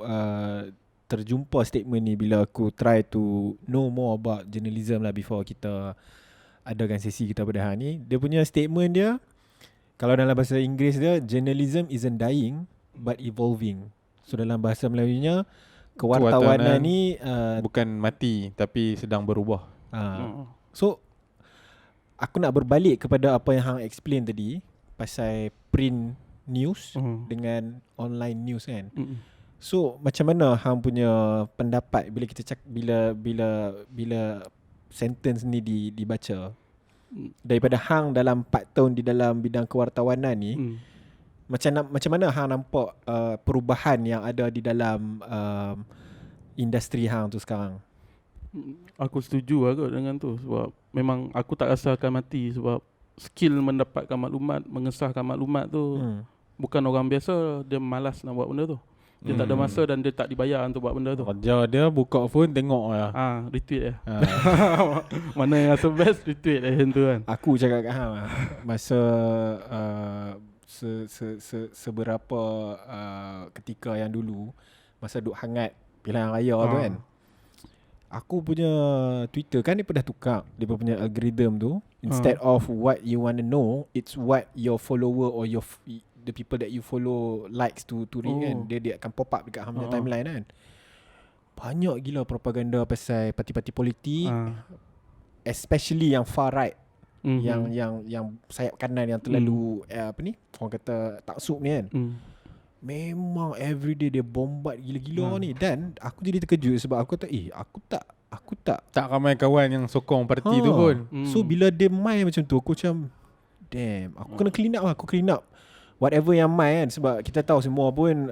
terjumpa statement ni bila aku try to know more about journalism lah before kita adakan sesi kita pada hari ni. Dia punya statement dia, kalau dalam bahasa Inggeris dia, journalism isn't dying but evolving. So dalam bahasa Melayunya, kewartawanan ni bukan mati tapi sedang berubah. So aku nak berbalik kepada apa yang hang explain tadi pasal print news dengan online news kan. So macam mana hang punya pendapat bila kita bila sentence ni dibaca daripada hang dalam 4 tahun di dalam bidang kewartawanan ni, macam mana hang nampak perubahan yang ada di dalam industri hang tu sekarang? Aku setuju lah kot dengan tu, sebab memang aku tak rasa akan mati, sebab skill mendapatkan maklumat, mengesahkan maklumat tu bukan orang biasa, dia malas nak buat benda tu. Dia tak ada masa dan dia tak dibayar untuk buat benda tu. Kerja dia buka phone tengok lah. Retweet je. Mana yang rasa best, retweet macam tu kan. Aku cakap kat hang masa seberapa ketika yang dulu, masa duk hangat pilihan raya tu kan, aku punya Twitter kan dia dah tukar dia punya algorithm tu. Instead of what you want to know, it's what your follower or the people that you follow likes to read kan. Dia akan pop up dekat hang punya timeline kan. Banyak gila propaganda pasal parti-parti politik, especially yang far right, yang sayap kanan yang terlalu orang kata taksub ni kan. Memang everyday dia bombat gila-gila ni. Dan aku jadi terkejut sebab aku tak ramai kawan yang sokong parti tu pun. So bila dia main macam tu, aku macam damn, aku kena clean up whatever yang main kan. Sebab kita tahu semua pun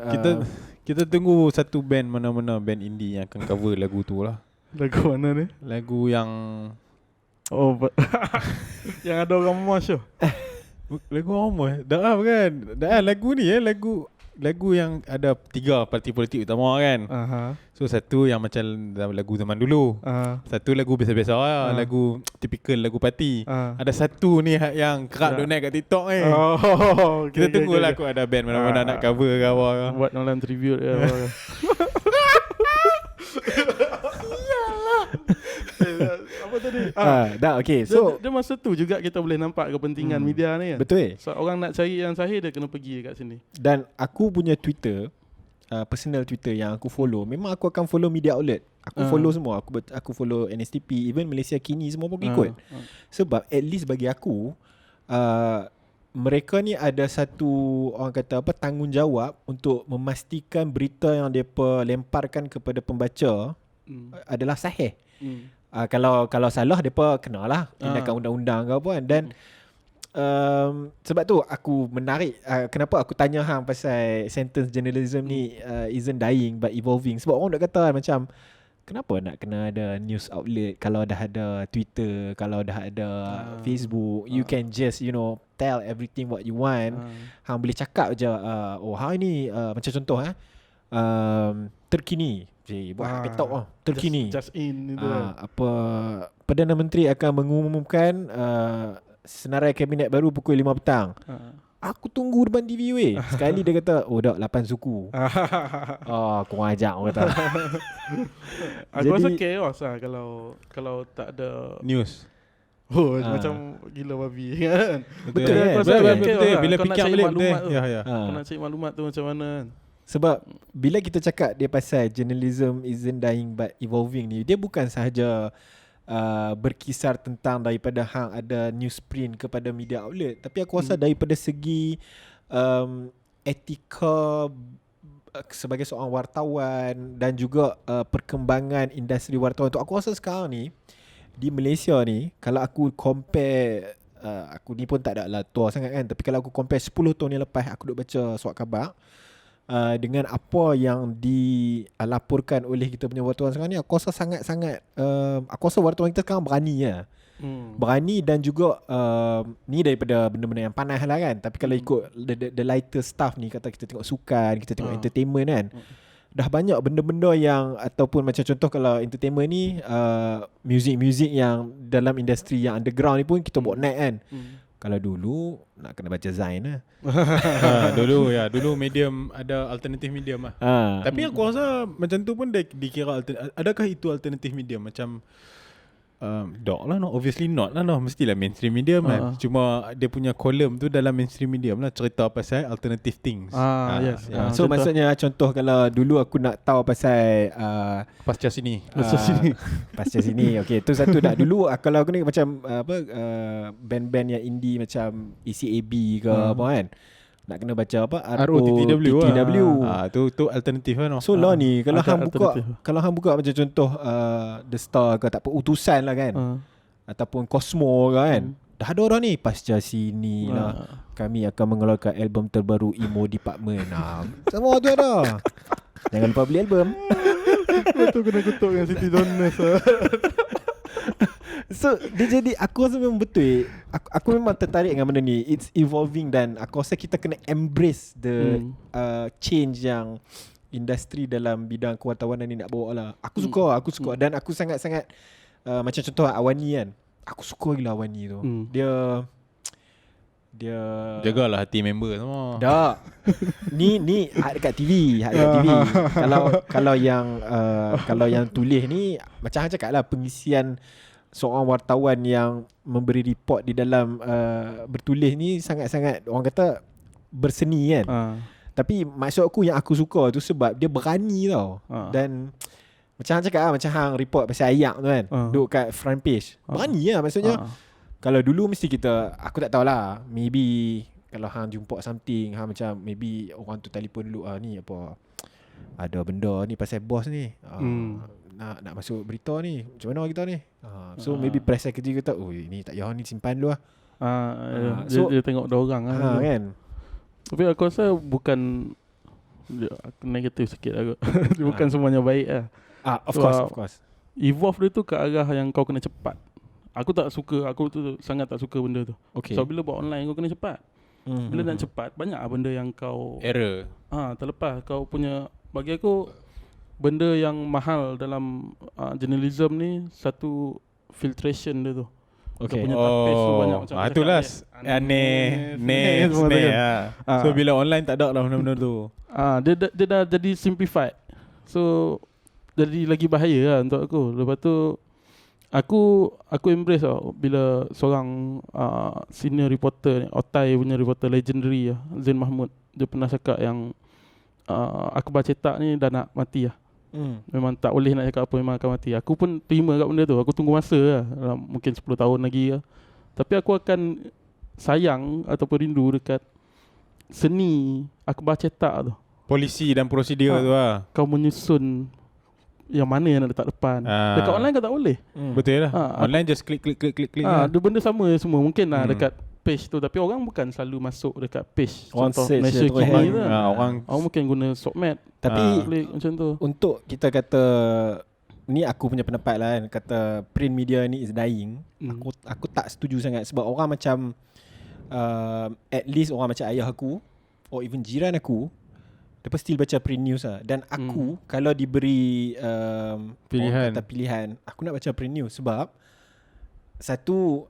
kita tunggu satu band, mana-mana band indie yang akan cover lagu tu lah. Lagu mana ni? Lagu yang yang ada orang mosh tu. Lagu apa? Dah kan? Dah lagu ni lagu yang ada 3 parti politik utama kan. So satu yang macam lagu zaman dulu. Satu lagu biasa-biasa lah, lagu typical lagu parti. Ada satu ni yang kerap duk naik kat TikTok ni. Kita tunggulah aku ada band mana-mana nak cover ke apa ke. Buat dalam tribute ke apa ke. Apa tadi? Dah okay. So dia masa tu juga kita boleh nampak kepentingan media ni kan. Betul. So orang nak cari yang sahih, dia kena pergi dekat sini. Dan aku punya Twitter, personal Twitter yang aku follow, memang aku akan follow media outlet. Aku follow semua. Aku follow NSTP, even Malaysia Kini, semua pun ikut. Sebab at least bagi aku, mereka ni ada satu orang kata tanggungjawab untuk memastikan berita yang mereka lemparkan kepada pembaca adalah sahih. Kalau salah, mereka kenalah tindakan undang-undang ke apa kan. Dan sebab tu aku menarik kenapa aku tanya hang pasal sentence journalism ni isn't dying but evolving. Sebab orang nak kata macam, kenapa nak kena ada news outlet kalau dah ada Twitter, kalau dah ada Facebook, you can just tell everything what you want. Hang boleh cakap je hari ni macam contoh terkini buat petok terkini just in itu apa Perdana Menteri akan mengumumkan senarai kabinet baru pukul 5 petang. Aku tunggu depan TV weh. Sekali dia kata dah 8 suku. Kurang ajar orang kata. Aku rasa chaos lah kalau tak ada news. Macam gila babi kan. Betul. Bila fikir balik kau nak cari maklumat tu macam mana kan. Sebab bila kita cakap dia pasal journalism isn't dying but evolving ni, dia bukan sahaja berkisar tentang daripada hang ada newsprint kepada media outlet, tapi aku rasa daripada segi etika sebagai seorang wartawan dan juga perkembangan industri wartawan tu. Aku rasa sekarang ni di Malaysia ni, kalau aku compare, aku ni pun tak ada lah tua sangat kan, tapi kalau aku compare 10 tahun yang lepas aku duk baca surat khabar, dengan apa yang dilaporkan oleh kita punya wartawan sekarang ni, aku rasa sangat-sangat aku rasa wartawan kita sekarang berani lah. Berani dan juga ni daripada benda-benda yang panas lah kan. Tapi kalau ikut the lighter stuff ni, kata kita tengok sukan, kita tengok entertainment kan, dah banyak benda-benda yang, ataupun macam contoh kalau entertainment ni, music yang dalam industri yang underground ni pun kita bawa naik kan. Kalau dulu nak kena baca Zain lah. Dulu medium, ada alternative medium lah. Tapi aku rasa macam tu pun dikira adakah itu alternative medium? Macam dog lah, no, obviously not lah, no, mestilah mainstream medium kan. Cuma dia punya kolom tu dalam mainstream medium lah, cerita pasal alternative things. Yes. So maksudnya contoh kalau dulu aku nak tahu pasal pasca sini. pasca sini. Okay, tu satu dah. Dulu kalau aku ni macam band-band yang indie macam ECAB ke apa kan, nak kena baca apa ROTTW. Tu alternatif kan. So lah ni kalau hang buka macam contoh The Star ke, tak apa, Utusan lah kan, ataupun Cosmo ke kan, dah ada orang ni pasca sini lah, kami akan mengeluarkan album terbaru Emo Department. Semua tu ada. Jangan lupa beli album. Betul, kena kutuk dengan Siti Donors. So dia jadi, aku rasa memang betul. Aku memang tertarik dengan benda ni. It's evolving dan aku rasa kita kena embrace the change yang industri dalam bidang kewartawanan ni nak bawa lah. Aku suka dan aku sangat-sangat macam contoh Awani kan. Aku suka gila Awani tu. Dia jagalah hati member semua. Dah. Ni hak dekat TV. Kalau yang tulis ni, macam hang cakap lah, pengisian seorang wartawan yang memberi report di dalam bertulis ni sangat-sangat, orang kata, berseni kan. Tapi maksud aku yang aku suka tu sebab dia berani tau. Dan macam hang cakap lah, macam hang report pasal ayak tu kan, duduk kat front page. Berani lah maksudnya. Kalau dulu mesti kita, aku tak tahulah, maybe kalau hang jumpa something, hang macam maybe orang tu telefon dulu, ni apa, ada benda ni pasal bos ni, nak masuk berita ni, macam mana kita ni, so maybe press secretary kata, oh ni tak payah, ni simpan dulu lah. Dia tengok dia orang lah kan. Tapi aku rasa bukan, aku negatif sikit aku. Bukan semuanya baik lah. Of course. Evolve dia tu ke arah yang kau kena cepat. Aku tu sangat tak suka benda tu. So bila buat online kau kena cepat. Bila nak cepat, banyak benda yang kau error. Terlepas kau punya. Bagi aku, benda yang mahal dalam journalism ni, satu filtration dia tu. Kau punya tapis tu banyak macam itulah aneh so bila online tak ada lah benda-benda tu. Dia dah jadi simplified. So jadi lagi bahaya lah untuk aku. Lepas tu Aku embrace tau bila seorang senior reporter ni, Otai punya reporter legendary lah, Zain Mahmud, dia pernah cakap yang akhbar cetak ni dah nak mati lah. Memang tak boleh nak cakap apa, memang akan mati. Aku pun terima kat benda tu. Aku tunggu masa lah, mungkin 10 tahun lagi lah. Tapi aku akan sayang ataupun rindu dekat seni akhbar cetak tu, polisi dan prosedur tu lah. Kau menyusun yang mana yang nak letak depan. Dekat online kau tak boleh. Betul lah. Online just klik. Dia benda sama semua. Mungkin lah dekat page tu, tapi orang bukan selalu masuk dekat page. Contoh Malaysia Kini tu orang mungkin guna Sokmat. Tapi klik macam tu. Untuk kita kata, ni aku punya pendapat lah kan, kata print media ni is dying. Aku tak setuju sangat. Sebab orang macam at least orang macam ayah aku, or even jiran aku, dia pasti baca print news lah. Dan aku kalau diberi pilihan, aku nak baca print news. Sebab satu,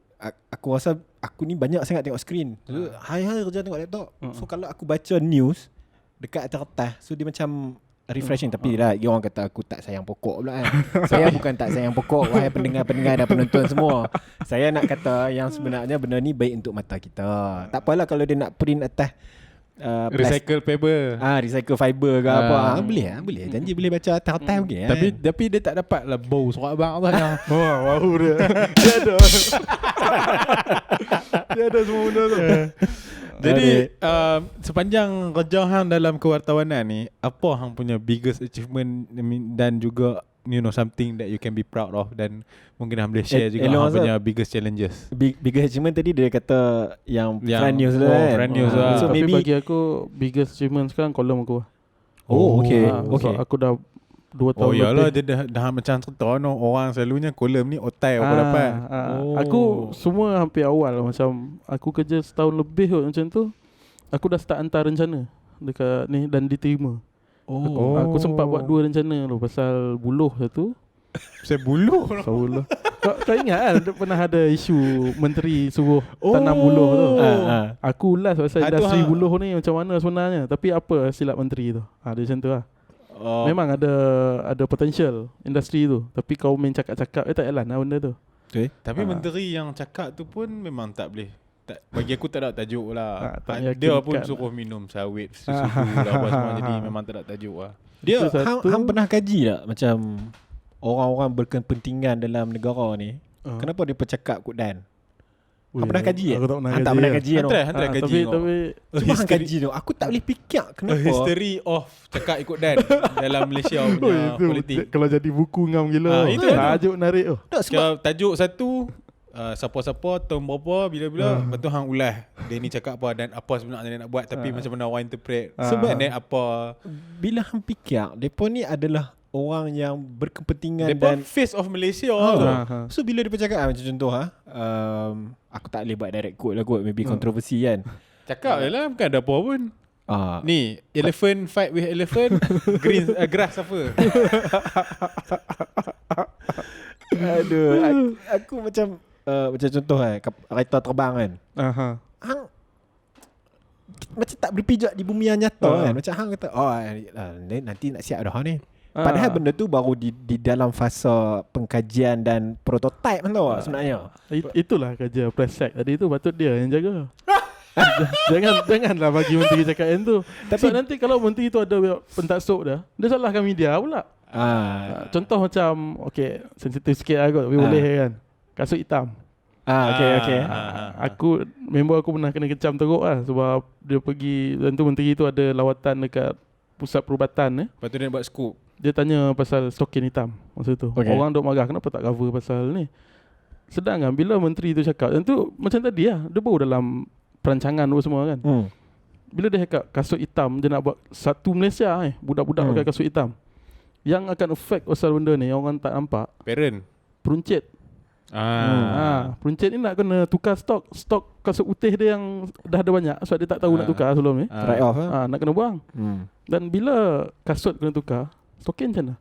aku rasa aku ni banyak sangat tengok skrin. So, hari-hari kerja tengok laptop. So kalau aku baca news dekat atas kertas, so dia macam refreshing. Tapi lah, dia orang kata aku tak sayang pokok pula kan. Saya bukan tak sayang pokok, wahai pendengar-pendengar dan penonton semua. Saya nak kata yang sebenarnya benda ni baik untuk mata kita. Tak apalah kalau dia nak print atas recycle paper, recycle fiber ke apa, boleh janji boleh baca atas okey. Tapi dia tak dapat lah bau surat abang tu. Wah, dia ada. Dia ada semua benda tu. Jadi sepanjang kerja hang dalam kewartawanan ni, apa hang punya biggest achievement dan juga something that you can be proud of, dan mungkin hang boleh share juga hang punya biggest challenges. Biggest achievement tadi dia kata yang front news tu kan. Front news lah. So tapi bagi aku biggest achievement sekarang kolom aku. Oh, okay. So aku dah 2 tahun Oh yalah, lebih. dia dah macam cerita no, orang selalunya kolam ni otai apa dapat. Aku semua hampir awal. Macam aku kerja setahun lebih kot macam tu. Aku dah start hantar rencana dekat ni dan diterima. Aku sempat buat 2 rencana tu pasal buluh satu. Saya buluh. Pasal buluh. Kau ingat kan pernah ada isu menteri suruh tanam buluh tu. Aku ulas pasal industri buluh ni macam mana sebenarnya. Tapi apa silap menteri tu. Dia macam tu lah. Memang ada potential industri tu. Tapi kau main cakap-cakap tak jalan lah benda tu. Tapi menteri yang cakap tu pun memang tak boleh. Bagi aku tak ada tajuk lah. Tak Dia pun yakinkan suruh minum sawit susu lah apa semua. Jadi memang tak ada tajuk lah. Dia Itu satu. hang pernah kaji tak macam orang-orang berkepentingan dalam negara ni, kenapa dia bercakap kot Dan? Hang pernah kaji Aku tak pernah Hang tak pernah kaji kan? Hantar kaji. Tapi Cuma hang kaji tu. Aku tak boleh fikir A kenapa. history of cakap ikut Dan dalam Malaysia punya politik. kalau jadi buku ngam gila. Itu tajuk narik tu. Tak, sebab Kalau tajuk satu siapa-siapa tahun berapa bila-bila lepas tu hang ulas dia ni cakap apa dan apa sebenarnya dia nak buat tapi macam mana orang interpret Sebab dan apa bila hang fikir depa ni adalah orang yang berkepentingan depa dan face of Malaysia tu. so bila dia bercakap macam contoh aku tak boleh buat direct quote lah kot, maybe kontroversi kan. Cakap je lah, bukan ada apa pun. Ni elephant fight with elephant, green grass apa. Aduh, aku macam macam contoh kereta terbang kan. Hang macam tak berpijak di bumi yang nyata kan. Macam hang kata nanti nak siap dah ni. Padahal benda tu baru di dalam fasa pengkajian dan prototype kan tau sebenarnya. Itulah kerja press check tadi tu, patut dia yang jaga. Janganlah bagi menteri cakap yang tu. Tapi nanti kalau menteri tu ada pentaksub dia salahkan media pula. Contoh macam sensitif sikit lah kot, tapi boleh kan. Kasut hitam. Okay. Aku member aku pernah kena kecam teruk lah sebab dia pergi, tentu menteri tu ada lawatan dekat pusat perubatan Lepas tu dia buat scoop. Dia tanya pasal stokin hitam masa tu. Orang duk marah kenapa tak cover pasal ni. Sedangkan bila menteri tu cakap, tentu macam tadi lah, dia baru dalam perancangan tu semua kan. Bila dia cakap kasut hitam, dia nak buat satu Malaysia budak-budak pakai kasut hitam. Yang akan affect pasal benda ni orang tak nampak, Parent. peruncit. Peruncit ni nak kena tukar stok kasut putih dia yang dah ada banyak sebab dia tak tahu nak tukar sebelum ni. Write off Nak kena buang. Dan bila kasut kena tukar, stokin macam mana?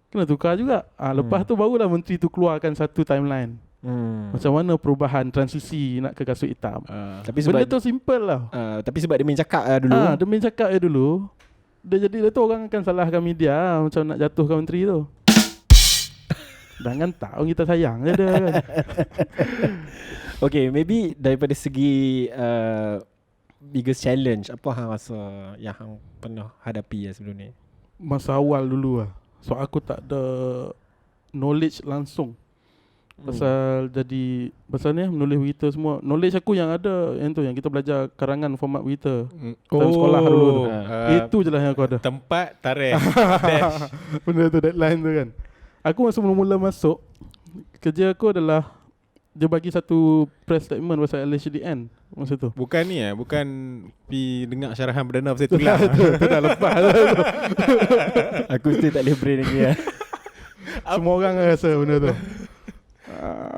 Kena tukar juga. Lepas tu barulah menteri tu keluarkan satu timeline. Macam mana perubahan transisi nak ke kasut hitam. Tapi sebab benda tu simple lah. tapi sebab dia main cakap dulu. Dia main cakap dulu. Dia jadi tu orang akan salahkan media macam nak jatuhkan menteri tu. Jangan tahu kita sayang je dia kan. Okay, maybe daripada segi biggest challenge, apa hang rasa yang hang pernah hadapi sebelum ni? Masa awal dulu lah. So aku tak ada knowledge langsung pasal jadi pasal ni menulis berita semua. Knowledge aku yang ada yang tu, yang kita belajar karangan format berita dalam sekolah dulu tu. Itu je lah yang aku ada. Tempat, tarikh, dash. Benda tu, deadline tu kan. Aku masa mula-mula masuk, kerja aku adalah dia bagi satu press statement pasal LHDN masa tu. Bukan ni bukan pi dengar syarahan perdana pasal tulang. Tu dah lepas tu. Aku still tak boleh brain lagi Semua orang rasa benda tu.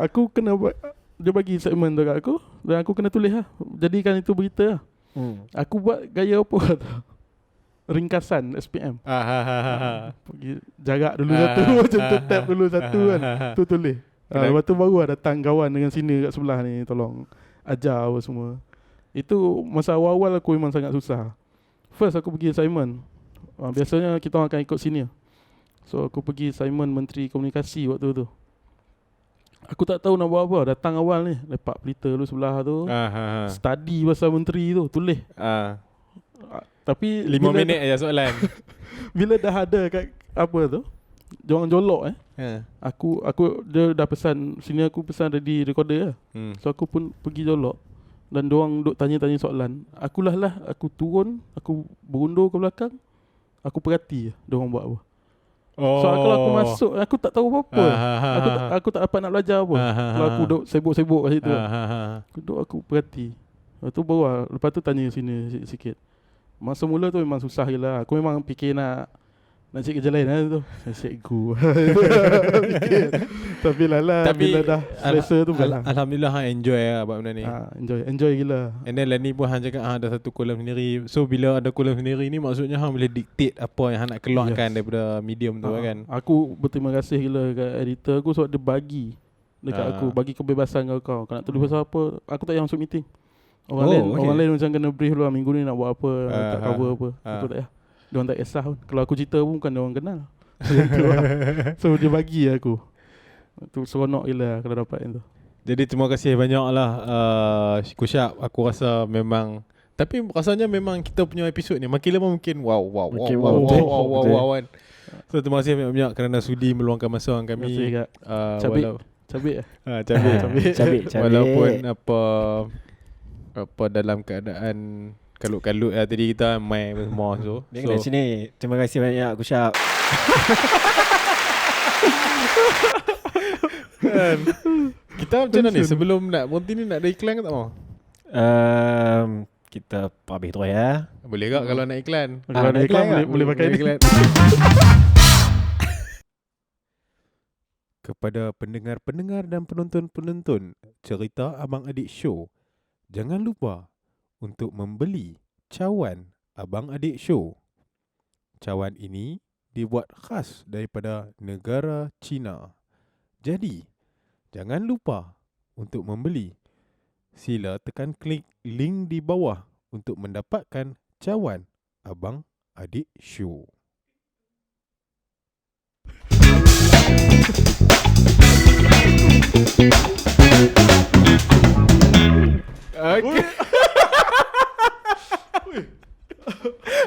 Aku kena buat, dia bagi segmen tu kat aku dan aku kena tulis lah, jadikan itu berita lah. Aku buat gaya apa tau, ringkasan SPM. Pergi jarak dulu satu, macam tu tap dulu satu kan, tu tulis. Lepas tu baru datang kawan dengan sini kat sebelah ni, tolong ajar apa semua. Itu masa awal-awal aku memang sangat susah. First aku pergi assignment, biasanya kita orang akan ikut senior. So aku pergi assignment Menteri Komunikasi waktu tu. Aku tak tahu nak buat apa. Datang awal ni, lepak pelita dulu sebelah tu, study pasal menteri tu, tulis. Tapi 5 minit aja soalan. Bila dah ada kat apa tu, jangan jolok Aku dia dah pesan, sini aku pesan ready recorder lah. So aku pun pergi jolok dan diorang duk tanya-tanya soalan. Aku turun, aku berundur ke belakang, aku perhati diorang buat apa. So kalau aku masuk, aku tak tahu apa-apa. Aku tak dapat nak belajar apa. Kalau aku duduk sibuk-sibuk kat situ, aku perhati. Lepas tu tanya sini sikit. Masa mula tu memang susah je lah. Aku memang fikir nak cari kerja lain lah tu. Cikgu. Tapi lala bila dah selesa tu belah. Alhamdulillah enjoy lah buat benda ni. Enjoy gila. And then Lani pun hang cakap ada satu kolam sendiri. So bila ada kolam sendiri ni maksudnya hang boleh dictate apa yang hang nak keluarkan daripada medium tu kan. Aku berterima kasih gila kat editor aku sebab dia bagi dekat aku, bagi kebebasan kau nak tulis pasal apa. Aku tak payah masuk meeting. Orang lain macam kena brief dulu minggu ni nak buat apa, nak cover apa. Aku tak payah. Diorang tak kisah pun. Kalau aku cerita pun bukan diorang kenal. So dia bagi aku. Tu seronok gila kalau dapat yang tu. Jadi terima kasih banyak lah Kusyap. Aku rasa memang, tapi rasanya memang kita punya episod ni makin lama makin wow kan. So terima kasih banyak kerana sudi meluangkan masa dengan kami. Terima kasih Kak. Cabik. Walaupun apa dalam keadaan kalut-kalut lah tadi kita main semua. Dia kat sini. Terima kasih banyak Kusyap. Kita macam mana ni? Sebelum nak berhenti ni nak ada iklan ke tak mau? Kita habis tu ya. Boleh tak kalau nak iklan? Kalau nak iklan boleh pakai iklan. Kepada pendengar-pendengar dan penonton-penonton cerita Abang Adik Show, jangan lupa untuk membeli cawan Abang Adik Show. Cawan ini dibuat khas daripada negara China. Jadi, jangan lupa untuk membeli. Sila tekan klik link di bawah untuk mendapatkan cawan Abang Adik Show. Okay.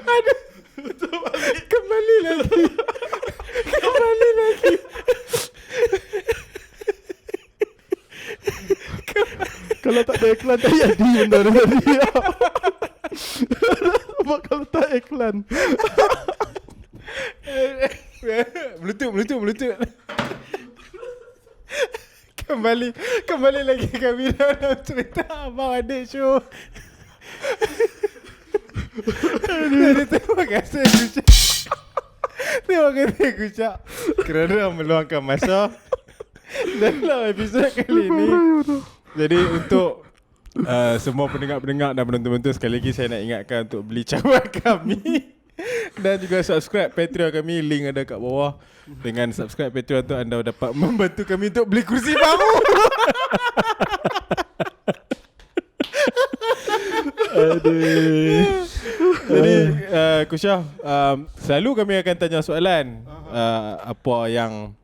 Aduh. Kembali lagi. Kalau tak ada iklan tak jadi benda tadi. Sebab kalau tak iklan. Melutut. Kembali lagi kami dalam cerita Abang Adik Show. Terima kasih Kusyap. Terima kasih Kusyap kerana meluangkan masa dalam episod kali ini. Jadi untuk semua pendengar-pendengar dan penonton-penonton, sekali lagi saya nak ingatkan untuk beli cawan kami dan juga subscribe Patreon kami. Link ada kat bawah. Dengan subscribe Patreon tu anda dapat membantu kami untuk beli kursi baru. Aduh. Jadi Kusyaf, selalu kami akan tanya soalan apa yang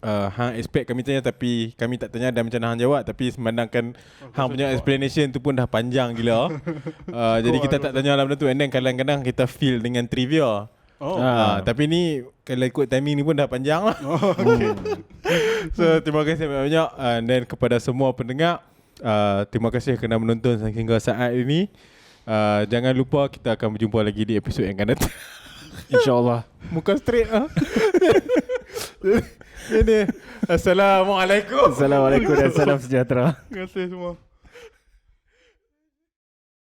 hang expect kami tanya tapi kami tak tanya dan macam mana hang jawab. Tapi memandangkan hang punya explanation tu pun dah panjang gila. Jadi kita tak tanya lah benda tu. And then kadang-kadang kita fill dengan trivia. Tapi ni kalau ikut timing ni pun dah panjang lah. So terima kasih banyak. Dan kepada semua pendengar, terima kasih kerana menonton hingga saat ini. Jangan lupa kita akan berjumpa lagi di episod yang akan datang. InsyaAllah. Muka straight lah. Jadi Assalamualaikum. Assalamualaikum dan salam sejahtera. Terima kasih semua.